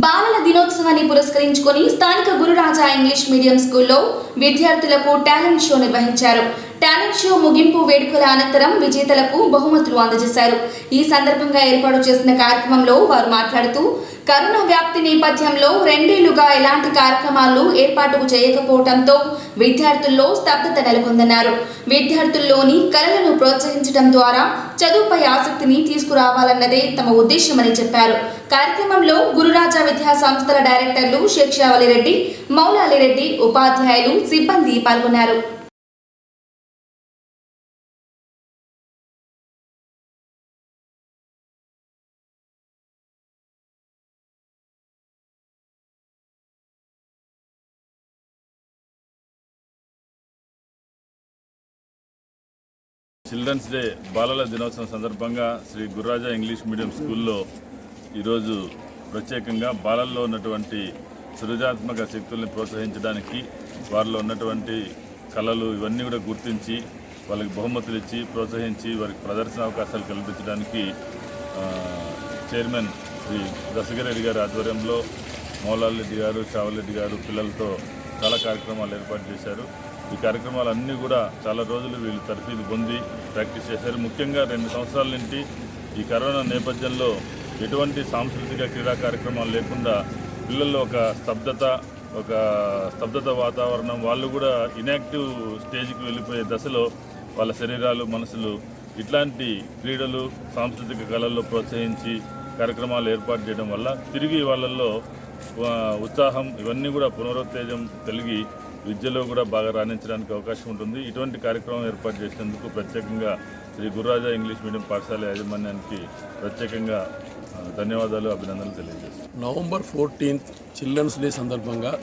బాలల దినోత్సవాన్ని పురస్కరించుకొని స్థానిక గురురాజా ఇంగ్లీష్ మీడియం స్కూల్లో విద్యార్థులకు టాలెంట్ షో నిర్వహించారు. టాలెంట్ షో ముగింపు వేడుకల అనంతరం విజేతలకు బహుమతులు అందజేశారు. ఈ సందర్భంగా ఏర్పాటు చేసిన కార్యక్రమంలో వారు మాట్లాడుతూ, కరోనా వ్యాప్తి నేపథ్యంలో 2 ఏళ్లుగా ఎలాంటి కార్యక్రమాలు ఏర్పాటుకు చేయకపోవడంతో విద్యార్థుల్లో స్తబ్దత నెలకొందన్నారు. విద్యార్థుల్లోని కళలను ప్రోత్సహించడం ద్వారా చదువుపై ఆసక్తిని తీసుకురావాలన్నదే తమ ఉద్దేశమని చెప్పారు. కార్యక్రమంలో గురురాజా విద్యా సంస్థల డైరెక్టర్లు శేక్షావళిరెడ్డి, మౌలాలిరెడ్డి, ఉపాధ్యాయులు, సిబ్బంది పాల్గొన్నారు. చిల్డ్రన్స్ డే బాలల దినోత్సవం సందర్భంగా శ్రీ గురురాజా ఇంగ్లీష్ మీడియం స్కూల్లో ఈరోజు ప్రత్యేకంగా బాలల్లో ఉన్నటువంటి సృజనాత్మక శక్తుల్ని ప్రోత్సహించడానికి, వారిలో ఉన్నటువంటి కళలు ఇవన్నీ కూడా గుర్తించి వాళ్ళకి బహుమతులు ఇచ్చి ప్రోత్సహించి వారికి ప్రదర్శన అవకాశాలు కల్పించడానికి చైర్మన్ శ్రీ దస్తగిరి రెడ్డి గారి ఆధ్వర్యంలో మౌలాల్ రెడ్డి గారు, షావల్ గారు పిల్లలతో చాలా కార్యక్రమాలు ఏర్పాటు చేశారు. ఈ కార్యక్రమాలన్నీ కూడా చాలా రోజులు వీళ్ళు తర్ఫీదు పొంది ప్రాక్టీస్ చేశారు. ముఖ్యంగా 2 సంవత్సరాల నుండి ఈ కరోనా నేపథ్యంలో ఎటువంటి సాంస్కృతిక క్రీడా కార్యక్రమాలు లేకుండా పిల్లల్లో ఒక స్తబ్దత వాతావరణం, వాళ్ళు కూడా ఇన్యాక్టివ్ స్టేజ్కి వెళ్ళిపోయే దశలో వాళ్ళ శరీరాలు, మనసులు ఇట్లాంటి క్రీడలు, సాంస్కృతిక కళల్లో ప్రోత్సహించి కార్యక్రమాలు ఏర్పాటు చేయడం వల్ల తిరిగి వాళ్ళల్లో ఉత్సాహం ఇవన్నీ కూడా పునరుత్తేజం కలిగి విద్యలో కూడా బాగా రాణించడానికి అవకాశం ఉంటుంది. ఇటువంటి కార్యక్రమం ఏర్పాటు చేసినందుకు ప్రత్యేకంగా శ్రీ గురురాజా ఇంగ్లీష్ మీడియం పాఠశాల యాజమాన్యానికి ప్రత్యేకంగా ధన్యవాదాలు, అభినందనలు తెలియజేస్తాను. నవంబర్ 14th చిల్డ్రన్స్ డే సందర్భంగా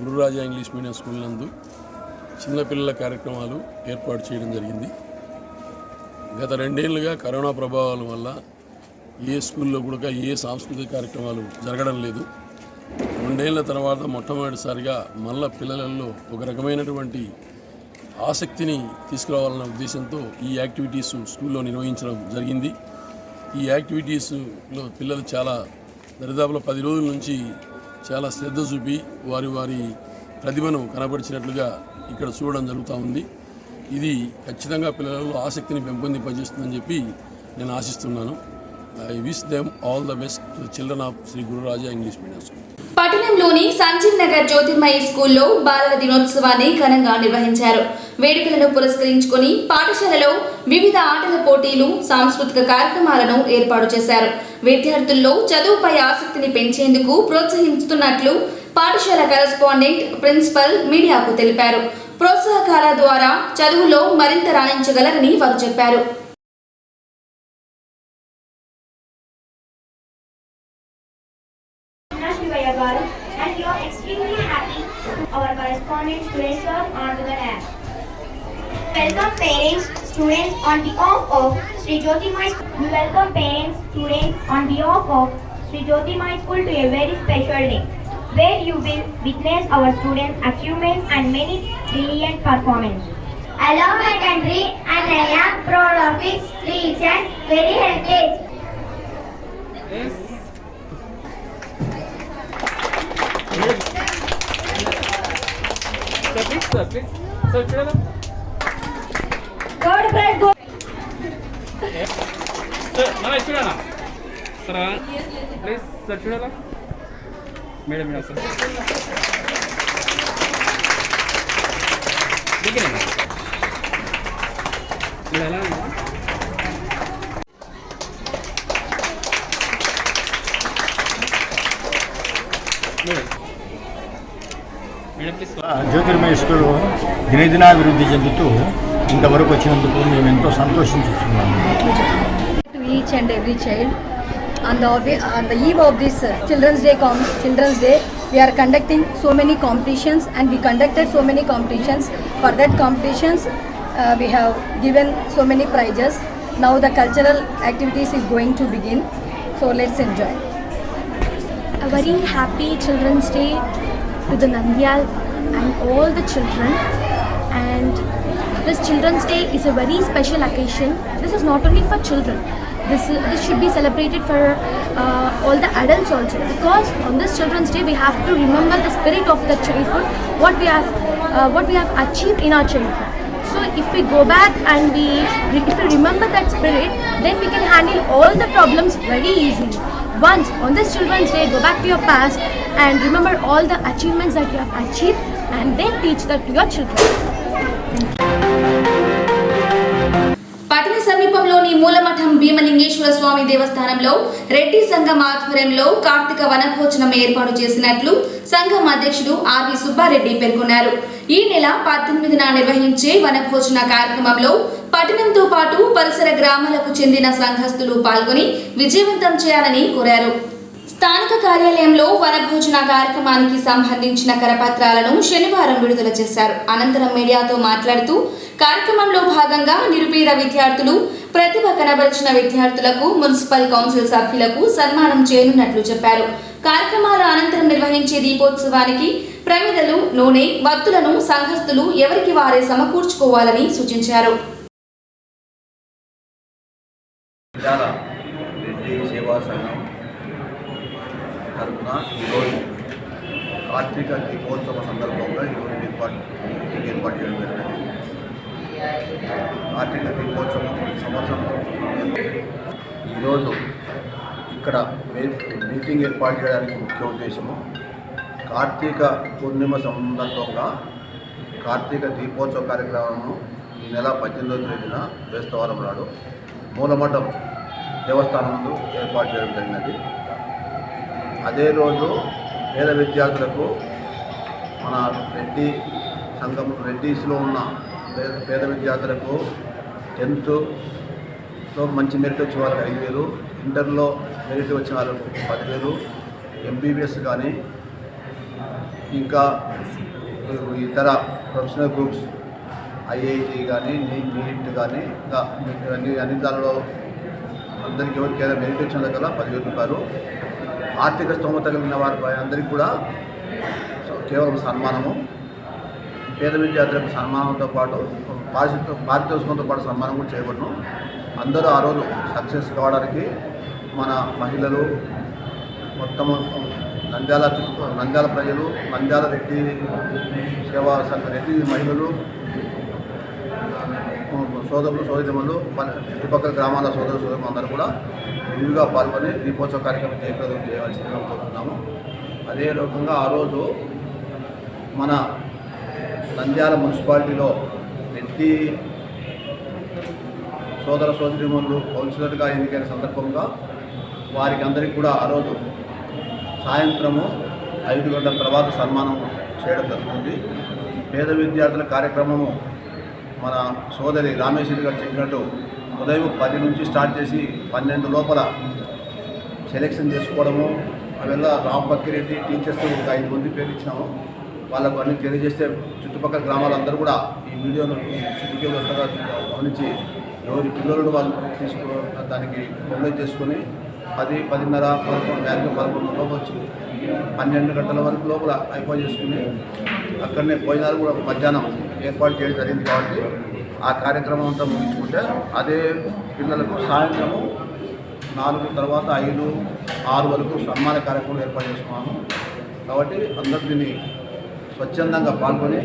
గురురాజా ఇంగ్లీష్ మీడియం స్కూల్ నందు చిన్నపిల్లల కార్యక్రమాలు ఏర్పాటు చేయడం జరిగింది. గత 2 ఏళ్లుగా కరోనా ప్రభావాల వల్ల ఏ స్కూల్లో కూడా ఏ సాంస్కృతిక కార్యక్రమాలు జరగడం లేదు. 2 ఏళ్ల తర్వాత మొట్టమొదటిసారిగా మళ్ళా పిల్లలలో ఒక రకమైనటువంటి ఆసక్తిని తీసుకురావాలన్న ఉద్దేశంతో ఈ యాక్టివిటీస్ స్కూల్లో నిర్వహించడం జరిగింది. ఈ యాక్టివిటీస్లో పిల్లలు చాలా దరిదాపులో 10 రోజుల నుంచి చాలా శ్రద్ధ చూపి వారి ప్రతిభను కనబరిచినట్లుగా ఇక్కడ చూడడం జరుగుతూ ఉంది. ఇది ఖచ్చితంగా పిల్లలలో ఆసక్తిని పెంపొందింపజేస్తుందని చెప్పి నేను ఆశిస్తున్నాను. I wish them all the best to the children of Sri Guru Raja English Medium School. పట్టణంలోని సంజీవ్ నగర్ జ్యోతిర్మయి స్కూల్లో బాలల దినోత్సవాన్ని ఘనంగా నిర్వహించారు. వేడుకలను పురస్కరించుకొని పాఠశాలలో వివిధ ఆటల పోటీలు, సాంస్కృతిక కార్యక్రమాలను ఏర్పాటు చేశారు. విద్యార్థుల్లో చదువుపై ఆసక్తిని పెంచేందుకు ప్రోత్సహిస్తున్నట్లు పాఠశాల కరెస్పాండెంట్ ప్రిన్సిపల్ మీడియాకు తెలిపారు. ప్రోత్సాహకాల ద్వారా చదువులో మరింత రాణించగలరని వారు చెప్పారు. And we are extremely happy our correspondents today serve onto the lab. Welcome parents, students on behalf of Sri Jyotirmai School. We welcome parents, students on behalf of Sri Jyotirmai School to a very special day, where you will witness our students' achievements and many brilliant performances. I love my country and I am proud of its streets and very heritage. Yes. Sir, please. Sir, chudala. God bless God. Sir, nana chudala. Sir, please. Sir, chudala. Madam, sir. Begin. Chudala. Jyotirmaya school దినదినాభివృద్ధి చెందుతూ ఇంతవరకు వచ్చినందుకు మేము ఎంతో సంతోషిస్తున్నాము. To each and every child, on the eve of this Children's Day, we are conducting so many competitions, and we conducted so many competitions. For that competitions, we have given so many prizes. Now the cultural activities is going to begin, so let's enjoy. A very happy Children's Day to the Nandyal and all the children. And this Children's Day is a very special occasion. This is not only for children. This should be celebrated for all the adults also, because on this Children's Day we have to remember the spirit of the childhood, what we have achieved in our childhood. So if we go back and if we remember that spirit, then we can handle all the problems very easily. Once on this Children's Day, go back to your past and remember all the achievements that you have achieved, and then teach that to your children. పట్టణ సమీపంలోని మూలమఠం భీమలింగేశ్వర స్వామి దేవస్థానంలో రెడ్డి సంఘం ఆధ్వర్యంలో కార్తీక వనభోజనం ఏర్పాటు చేసినట్లు సంఘం అధ్యక్షుడు RV Subbareddy పేర్కొన్నారు. ఈ నెల 18న నిర్వహించే వనభోజన కార్యక్రమంలో పట్టణంతో పాటు పరిసర గ్రామాలకు చెందిన సంఘస్థులు పాల్గొని విజయవంతం చేయాలని కోరారు. స్థానిక కార్యాలయంలో వనభోజన కార్యక్రమానికి సంబంధించిన కరపత్రాలను శనివారం విడుదల చేశారు. అనంతరం మీడియాతో మాట్లాడుతూ కార్యక్రమంలో భాగంగా నిరుపేద విద్యార్థులు, ప్రతిభ కనబరిచిన విద్యార్థులకు మున్సిపల్ కౌన్సిల్ సభ్యులకు సన్మానం చేయనున్నట్లు చెప్పారు. కార్యక్రమాల అనంతరం నిర్వహించే దీపోత్సవానికి ప్రమిదలు, నూనె, వత్తులను సంఘస్థులు ఎవరికి వారే సమకూర్చుకోవాలని సూచించారు. రెడ్డి సేవా సంఘం తరఫున ఈరోజు కార్తీక దీపోత్సవ సందర్భంగా ఈరోజు మీటింగ్ ఏర్పాటు చేయడం జరిగింది. కార్తీక దీపోత్సవం ప్రతి సంవత్సరం ఈరోజు ఇక్కడ మీటింగ్ ఏర్పాటు చేయడానికి ముఖ్య ఉద్దేశము కార్తీక పూర్ణిమ సందర్భంగా కార్తీక దీపోత్సవ కార్యక్రమము ఈ నెల 18వ తేదీన బేస్తవారం నాడు మూలమఠం దేవస్థానం ముందు ఏర్పాటు చేయడం జరిగినది. అదే రోజు పేద విద్యార్థులకు మన రెడ్డి సంఘం రెడ్డిస్లో ఉన్న పేద విద్యార్థులకు 10th మంచి మెరిట్ వచ్చిన వాళ్ళకి 5,000, ఇంటర్లో మెరిట్ వచ్చిన వాళ్ళకు 10,000, ఎంబీబీఎస్ కానీ ఇంకా ఇతర ప్రొఫెషనల్ గ్రూప్స్ ఐఐటి కానీ నీట్ కానీ ఇంకా అన్ని దానిలో అందరికీ ఎవరికైనా మెరిట్ వచ్చిన దగ్గర 10,000 రూపాయలు. ఆర్థిక స్తోమత కలిగిన వారి అందరికీ కూడా కేవలం సన్మానము, పేద విద్యార్థులకు సన్మానంతో పాటు పారితోషికంతో పాటు సన్మానం కూడా చేయబడును. అందరూ ఆ రోజు సక్సెస్ కావడానికి మన మహిళలు మొత్తము నంద్యాల ప్రజలు, నంద్యాల రెడ్డి సేవా సంఘ రెడ్డి మహిళలు, సోదరులు సోదరిమణులు, చుట్టుపక్కల గ్రామాల సోదరులు అందరూ కూడా విరివిగా పాల్గొని దీపోత్సవ కార్యక్రమం జయప్రదం చేయాల్సిందిగా కోరుతున్నాము. అదే రకంగా ఆ రోజు మన నంద్యాల మున్సిపాలిటీలో రెడ్డి సోదర సోదరిమణులు కౌన్సిలర్గా ఎన్నికైన సందర్భంగా వారికి అందరికీ కూడా ఆ రోజు సాయంత్రము 5 గంటల తర్వాత సన్మానం చేయడం జరుగుతుంది. పేద విద్యార్థుల కార్యక్రమము మన సోదరి రామేశ్వరి గారు చెప్పినట్టు ఉదయం 10 నుంచి స్టార్ట్ చేసి 12 లోపల సెలెక్షన్ చేసుకోవడము. అವೆಲ್ಲ రాంపక్కిరెడ్డి టీచర్స్ ఒక 5 మంది పేరు ఇచ్చినాము. వాళ్ళకు అన్ని తెలియజేస్తే చుట్టుపక్కల గ్రామాలందరూ కూడా ఈ వీడియోను వస్తాగా గమనించి ఎవరి పిల్లలను వాళ్ళు దానికి మొబైల్ చేసుకొని 10, 10:30, 11 లోపు వచ్చి 12 గంటల వరకు లోపల అయిపోయి చేసుకుని అక్కడనే భోజనాలు కూడా మధ్యాహ్నం ఏర్పాటు చేయడం జరిగింది. కాబట్టి ఆ కార్యక్రమం అంతా ముగించుకుంటే అదే పిల్లలకు సాయంత్రము 4 తర్వాత 5, 6 వరకు సన్మాన కార్యక్రమం ఏర్పాటు చేసుకున్నాము. కాబట్టి అందరూ దీన్ని స్వచ్ఛందంగా పాల్గొని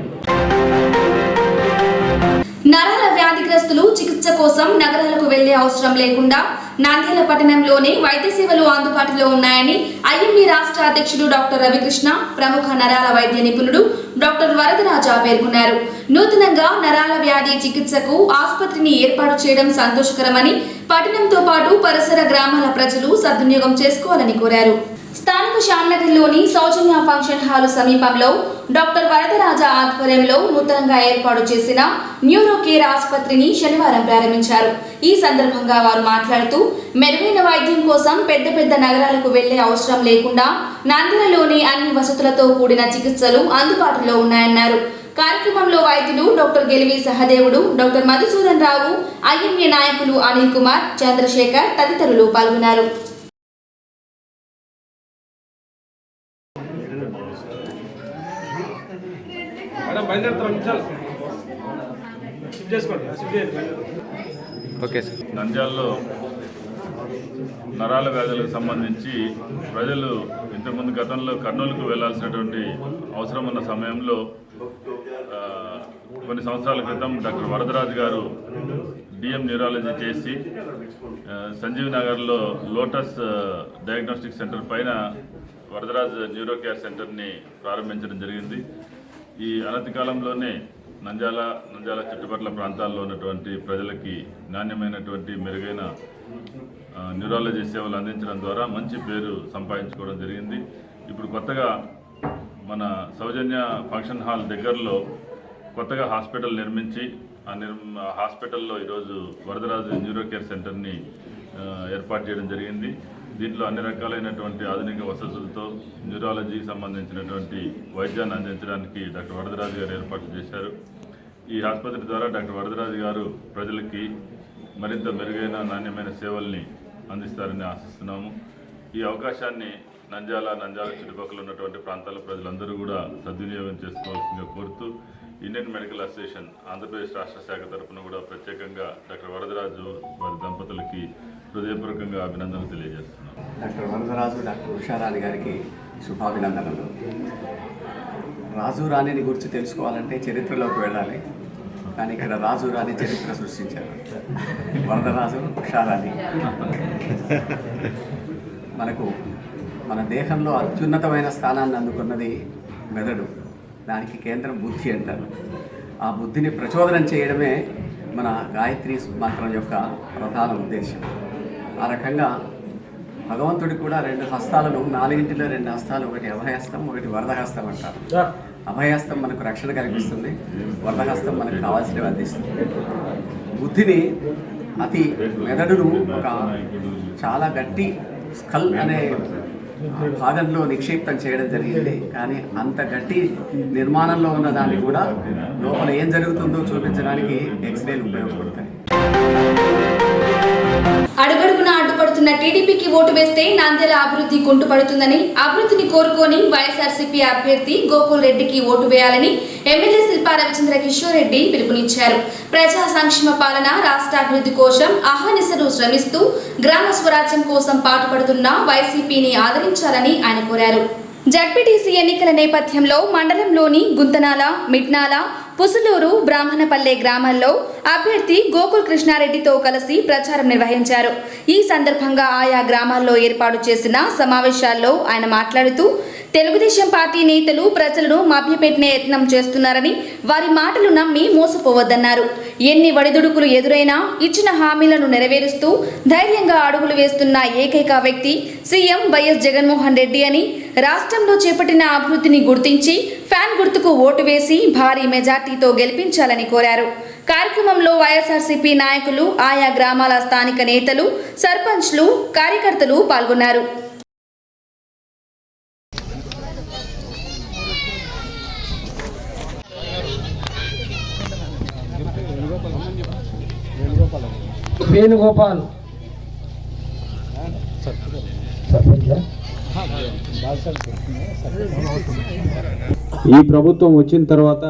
నరాల వ్యాధిగ్రస్తులు చికిత్స కోసం నగరాలకు వెళ్లే అవసరం లేకుండా నంద్యాల పట్టణంలోనే వైద్య సేవలు అందుబాటులో ఉన్నాయని ఐఎంఏ రాష్ట్ర అధ్యక్షుడు డాక్టర్ రవికృష్ణ, ప్రముఖ నరాల వైద్య నిపుణుడు డాక్టర్ వరదరాజ పేర్కొన్నారు. నూతనంగా నరాల వ్యాధి చికిత్సకు ఆసుపత్రిని ఏర్పాటు చేయడం సంతోషకరమని, పట్టణంతో పాటు పరిసర గ్రామాల ప్రజలు సద్వినియోగం చేసుకోవాలని కోరారు. స్థానిక శ్యామ్నగర్లోని సౌజన్య ఫంక్షన్ హాల్ సమీపంలో డాక్టర్ వరదరాజ ఆధ్వర్యంలో నూతనంగా ఏర్పాటు చేసిన న్యూరో కేర్ ఆసుపత్రిని శనివారం ప్రారంభించారు. ఈ సందర్భంగా వారు మాట్లాడుతూ మెరుగైన వైద్యం కోసం పెద్ద నగరాలకు వెళ్లే అవసరం లేకుండా నంద్యాలలోని అన్ని వసతులతో కూడిన చికిత్సలు అందుబాటులో ఉన్నాయన్నారు. కార్యక్రమంలో వైద్యులు డాక్టర్ గెలివి సహదేవుడు, డాక్టర్ మధుసూదన్ రావు, ఐఎంఏ నాయకులు అనిల్ కుమార్, చంద్రశేఖర్ తదితరులు పాల్గొన్నారు. నంద్యాలలో నరాల వ్యాధులకు సంబంధించి ప్రజలు ఇంతకుముందు గతంలో కర్నూలుకు వెళ్లాల్సినటువంటి అవసరం ఉన్న సమయంలో కొన్ని సంవత్సరాల క్రితం డాక్టర్ వరదరాజు గారు డిఎం న్యూరాలజీ చేసి సంజీవ్ నగర్లో లోటస్ డయాగ్నోస్టిక్ సెంటర్ పైన వరదరాజ్ న్యూరో కేర్ సెంటర్ని ప్రారంభించడం జరిగింది. ఈ అనతి కాలంలోనే నంద్యాల చుట్టుపక్కల ప్రాంతాల్లో ఉన్నటువంటి ప్రజలకి నాణ్యమైనటువంటి మెరుగైన న్యూరాలజీ సేవలు అందించడం ద్వారా మంచి పేరు సంపాదించుకోవడం జరిగింది. ఇప్పుడు కొత్తగా మన సౌజన్య ఫంక్షన్ హాల్ దగ్గరలో కొత్తగా హాస్పిటల్ నిర్మించి ఆ హాస్పిటల్లో ఈరోజు వరదరాజు న్యూరో కేర్ సెంటర్ని ఏర్పాటు చేయడం జరిగింది. దీంట్లో అన్ని రకాలైనటువంటి ఆధునిక వసతులతో న్యూరాలజీకి సంబంధించినటువంటి వైద్యాన్ని అందించడానికి డాక్టర్ వరదరాజు గారు ఏర్పాటు చేశారు. ఈ ఆసుపత్రి ద్వారా డాక్టర్ వరదరాజు గారు ప్రజలకి మరింత మెరుగైన నాణ్యమైన సేవల్ని అందిస్తారని ఆశిస్తున్నాము. ఈ అవకాశాన్ని నంద్యాల చుట్టుపక్కల ఉన్నటువంటి ప్రాంతాల ప్రజలందరూ కూడా సద్వినియోగం చేసుకోవాల్సిందిగా కోరుతూ ఇండియన్ మెడికల్ అసోసియేషన్ ఆంధ్రప్రదేశ్ రాష్ట్ర శాఖ తరఫున కూడా ప్రత్యేకంగా డాక్టర్ వరదరాజు వారి దంపతులకి హృదయపూర్వకంగా అభినందనలు తెలియజేస్తున్నాం. డాక్టర్ వరదరాజు, డాక్టర్ ఉషారాణి గారికి శుభాభినందనలు. రాజు రాణిని గురించి తెలుసుకోవాలంటే చరిత్రలోకి వెళ్ళాలి, కానీ ఇక్కడ రాజు రాణి చరిత్ర సృష్టించారు. వరదరాజు, ఉషారాణి. మన దేహంలో అత్యున్నతమైన స్థానాన్ని అందుకున్నది మెదడు. దానికి కేంద్రం బుద్ధి అంటారు. ఆ బుద్ధిని ప్రచోదనం చేయడమే మన గాయత్రి మంత్రం యొక్క ప్రధాన ఉద్దేశం. ఆ రకంగా భగవంతుడికి కూడా 2 హస్తాలను, 4 2 హస్తాలు, ఒకటి అభయహస్తం, ఒకటి వరదహస్తం అంటారు. అభయహస్తం మనకు రక్షణ కల్పిస్తుంది, వరదహస్తం మనకు కావాల్సినవి అందిస్తుంది. బుద్ధిని మెదడును ఒక చాలా గట్టి స్కల్ అనే భాగంలో నిక్షిప్తం చేయడం జరిగింది. కానీ అంత గట్టి నిర్మాణంలో ఉన్న దాన్ని కూడా లోపల ఏం జరుగుతుందో చూపించడానికి ఎక్స్రేలు ఉపయోగపడతాయి. అడుగడుగున అడ్డుపడుతున్న టీడీపీకి ఓటు వేస్తే నంద్యాల అభివృద్ధి కుంటుపడుతుందని, అభివృద్ధిని కోరుకొని వైఎస్ఆర్సీపీ అభ్యర్థి గోకుల్ రెడ్డికి ఓటు వేయాలని ఎమ్మెల్యే శిల్పా రవిచంద్ర కిషోర్ రెడ్డి పిలుపునిచ్చారు. ప్రజా సంక్షేమ పాలన, రాష్ట్ర అభివృద్ధి కోసం అహర్నిశలు శ్రమిస్తూ గ్రామ స్వరాజ్యం కోసం పాటుపడుతున్న వైసీపీని ఆదరించాలని ఆయన కోరారు. జడ్పీటీసీ ఎన్నికల నేపథ్యంలో మండలంలోని గుంతనాల, మిట్నాల, పుసులూరు, బ్రాహ్మణపల్లె గ్రామాల్లో అభ్యర్థి గోకుల్ కృష్ణారెడ్డితో కలిసి ప్రచారం నిర్వహించారు. ఈ సందర్భంగా ఆయా గ్రామాల్లో ఏర్పాటు చేసిన సమావేశాల్లో ఆయన మాట్లాడుతూ తెలుగుదేశం పార్టీ నేతలు ప్రజలను మభ్యపెట్టిన యత్నం చేస్తున్నారని, వారి మాటలు నమ్మి మోసపోవద్దన్నారు. ఎన్ని వడిదుడుకులు ఎదురైనా ఇచ్చిన హామీలను నెరవేరుస్తూ ధైర్యంగా అడుగులు వేస్తున్న ఏకైక వ్యక్తి సీఎం వైఎస్ జగన్మోహన్ రెడ్డి అని, రాష్ట్రంలో చేపట్టిన అభివృద్ధిని గుర్తించి ఫ్యాన్ గుర్తుకు ఓటు వేసి భారీ మెజార్టీతో గెలిపించాలని కోరారు. కార్యక్రమంలో వైఎస్ఆర్సీపీ నాయకులు, ఆయా గ్రామాల స్థానిక నేతలు, సర్పంచ్లు, కార్యకర్తలు పాల్గొన్నారు. వేణుగోపాల్ ఈ ప్రభుత్వం వచ్చిన తర్వాత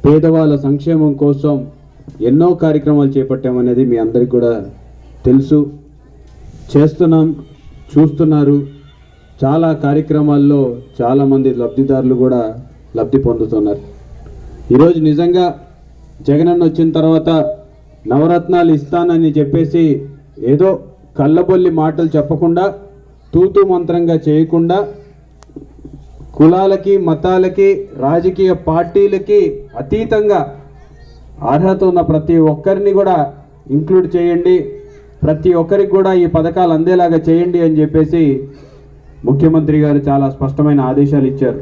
పేదవాళ్ళ సంక్షేమం కోసం ఎన్నో కార్యక్రమాలు చేపట్టామనేది మీ అందరికీ కూడా తెలుసు. చేస్తున్నాం, చూస్తున్నారు. చాలా కార్యక్రమాల్లో చాలామంది లబ్ధిదారులు కూడా లబ్ధి పొందుతున్నారు. ఈరోజు నిజంగా జగనన్న వచ్చిన తర్వాత నవరత్నాలు ఇస్తానని చెప్పేసి ఏదో కళ్ళబొల్లి మాటలు చెప్పకుండా, తూతూ మంత్రంగా చేయకుండా, కులాలకి, మతాలకి, రాజకీయ పార్టీలకి అతీతంగా అర్హత ఉన్న ప్రతి ఒక్కరిని కూడా ఇంక్లూడ్ చేయండి, ప్రతి ఒక్కరికి కూడా ఈ పథకాలు అందేలాగా చేయండి అని చెప్పేసి ముఖ్యమంత్రి గారు చాలా స్పష్టమైన ఆదేశాలు ఇచ్చారు.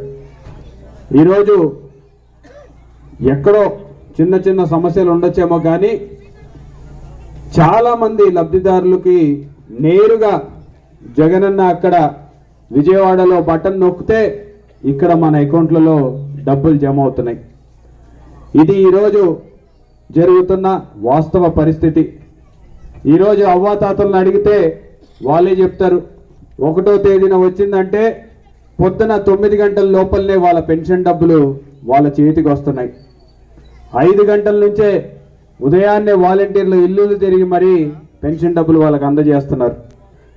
ఈరోజు ఎక్కడో చిన్న చిన్న సమస్యలు ఉండొచ్చేమో కానీ చాలామంది లబ్ధిదారులకి నేరుగా జగనన్న అక్కడ విజయవాడలో బటన్ నొక్కితే ఇక్కడ మన అకౌంట్లలో డబ్బులు జమ అవుతున్నాయి. ఇది ఈరోజు జరుగుతున్న వాస్తవ పరిస్థితి. ఈరోజు అవ్వాతాతలను అడిగితే వాళ్ళే చెప్తారు, 1వ తేదీన వచ్చిందంటే పొద్దున 9 గంటల లోపలనే వాళ్ళ పెన్షన్ డబ్బులు వాళ్ళ చేతికి వస్తున్నాయి. 5 గంటల నుంచే ఉదయాన్నే వాలంటీర్లు ఇల్లులు తిరిగి మరీ పెన్షన్ డబ్బులు వాళ్ళకి అందజేస్తున్నారు.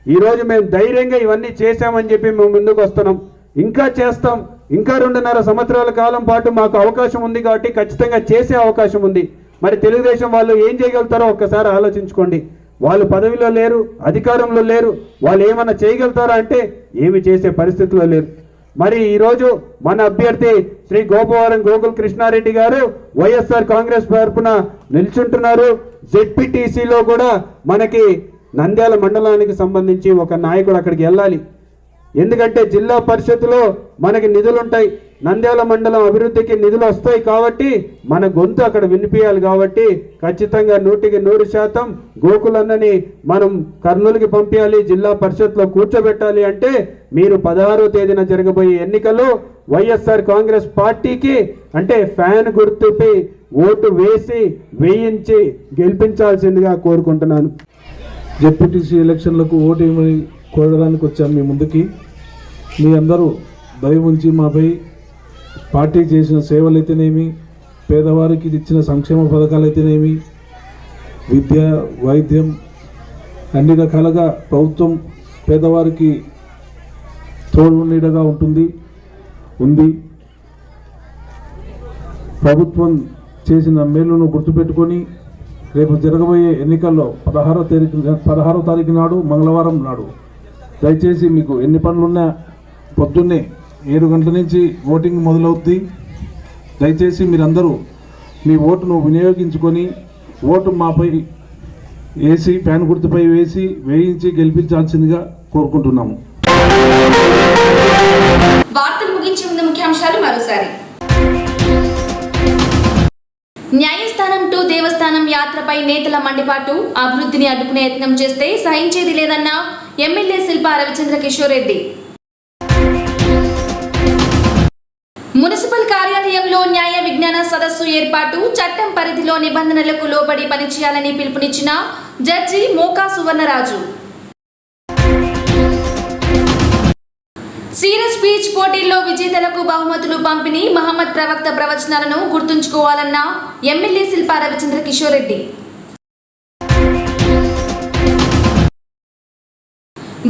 ఈరోజు మేము ధైర్యంగా ఇవన్నీ చేశామని చెప్పి మేము ముందుకు వస్తున్నాం. ఇంకా చేస్తాం. ఇంకా 2.5 సంవత్సరాల కాలం పాటు మాకు అవకాశం ఉంది కాబట్టి ఖచ్చితంగా చేసే అవకాశం ఉంది. మరి తెలుగుదేశం వాళ్ళు ఏం చేయగలుగుతారో ఒక్కసారి ఆలోచించుకోండి. వాళ్ళు పదవిలో లేరు, అధికారంలో లేరు. వాళ్ళు ఏమన్నా చేయగలుగుతారా అంటే ఏమి చేసే పరిస్థితిలో లేరు. మరి ఈరోజు మన అభ్యర్థి శ్రీ గోపవరం గోకుల్ కృష్ణారెడ్డి గారు వైఎస్ఆర్ కాంగ్రెస్ తరఫున నిల్చుంటున్నారు. జెడ్పీటీసీలో కూడా మనకి నంద్యాల మండలానికి సంబంధించి ఒక నాయకుడు అక్కడికి వెళ్ళాలి. ఎందుకంటే జిల్లా పరిషత్తులో మనకి నిధులు ఉంటాయి, నంద్యాల మండలం అభివృద్ధికి నిధులు వస్తాయి కాబట్టి మన గొంతు అక్కడ వినిపించాలి. కాబట్టి ఖచ్చితంగా 100% గోకులన్నని మనం కర్నూలుకి పంపించాలి, జిల్లా పరిషత్లో కూర్చోబెట్టాలి. అంటే మీరు 16వ తేదీన జరగబోయే ఎన్నికల్లో వైఎస్ఆర్ కాంగ్రెస్ పార్టీకి అంటే ఫ్యాన్ గుర్తుపై ఓటు వేయించి గెలిపించాల్సిందిగా కోరుకుంటున్నాను. జెడ్పీటీసీ ఎలక్షన్లకు ఓటు వేయమని కోరడానికి వచ్చాము మీ ముందుకి. మీ అందరూ దయ ఉంచి మాపై పార్టీ చేసిన సేవలు అయితేనేమి, పేదవారికి ఇచ్చిన సంక్షేమ పథకాలు అయితేనేమి, విద్య, వైద్యం అన్ని రకాలుగా ప్రభుత్వం పేదవారికి తోడు నీడగా ఉంది. ప్రభుత్వం చేసిన మేలును గుర్తుపెట్టుకొని రేపు జరగబోయే ఎన్నికల్లో 16వ తారీఖు నాడు మంగళవారం నాడు దయచేసి మీకు ఎన్ని పనులున్నా పొద్దున్నే 7 గంటల నుంచి ఓటింగ్ మొదలవుద్ది. దయచేసి మీరందరూ మీ ఓటును వినియోగించుకొని ఓటు మాపై వేసి ఫ్యాన్ గుర్తుపై వేయించి గెలిపించాల్సిందిగా కోరుకుంటున్నాము. వార్తలు ముగించే ముందు ముఖ్యాంశాలు మరోసారి. న్యాయస్థానం టు దేవస్థానం యాత్రపై నేతల మండిపాటు, అభివృద్ధిని అడ్డుకునే యత్నం చేస్తే సహించేది లేదన్న ఎమ్మెల్యే శిల్పా రవిచంద్ర కిషోర్ రెడ్డి. మున్సిపల్ కార్యాలయంలో న్యాయ విజ్ఞాన సదస్సు ఏర్పాటు, చట్టం పరిధిలో నిబంధనలకు లోబడి పనిచేయాలని పిలుపునిచ్చిన జడ్జి మోకా సువర్ణరాజు. సీరస్ స్పీచ్ పోటీల్లో విజేతలకు బహుమతులు పంపిణీ, మహమ్మద్ ప్రవక్త ప్రవచనాలను గుర్తుంచుకోవాలన్న ఎమ్మెల్యే శిల్పా రవిచంద్ర కిషోర్ రెడ్డి.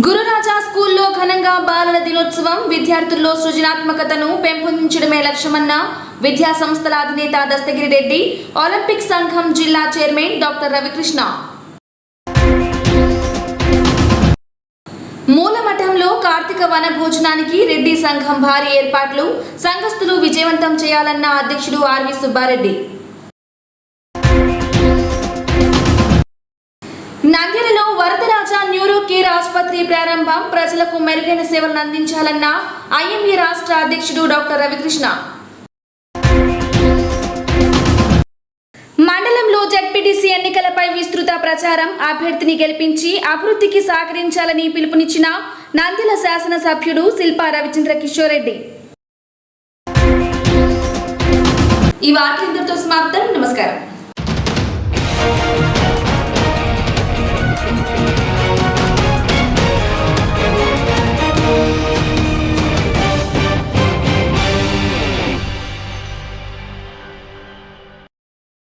గురురాజా స్కూల్లో ఘనంగా బాలల దినోత్సవం, విద్యార్థుల్లో సృజనాత్మకతను పెంపొందించడమే లక్ష్యమన్న విద్యా సంస్థల అధినేత దస్తగిరి రెడ్డి. ఒలింపిక్ సంఘం జిల్లా చైర్మన్ డాక్టర్ రవికృష్ణ. మూలమఠంలో కార్తీక వన భోజనానికి రెడ్డి సంఘం భారీ ఏర్పాట్లు, సంఘస్థులు విజయవంతం చేయాలన్న అధ్యక్షుడు ఆర్వి సుబ్బారెడ్డి. నంద్యాలలో వరదరాజ న్యూరో కేర్ ఆసుపత్రి ప్రారంభం, ప్రజలకు మెరుగైన సేవలను అందించాలన్న ఐఎంఏ రాష్ట్ర అధ్యక్షుడు డాక్టర్ రవికృష్ణ. మండలంలో జడ్పీటీసీ ఎన్నికలపై విస్తృత ప్రచారం, అభ్యర్థిని గెలిపించి అభివృద్ధికి సహకరించాలని పిలుపునిచ్చిన నంద్యాల శాసనసభ్యుడు శిల్పా రవిచంద్ర కిషోర్ రెడ్డి. ఈ వార్తలు ఇంతటితో సమాప్తం. నమస్కారం.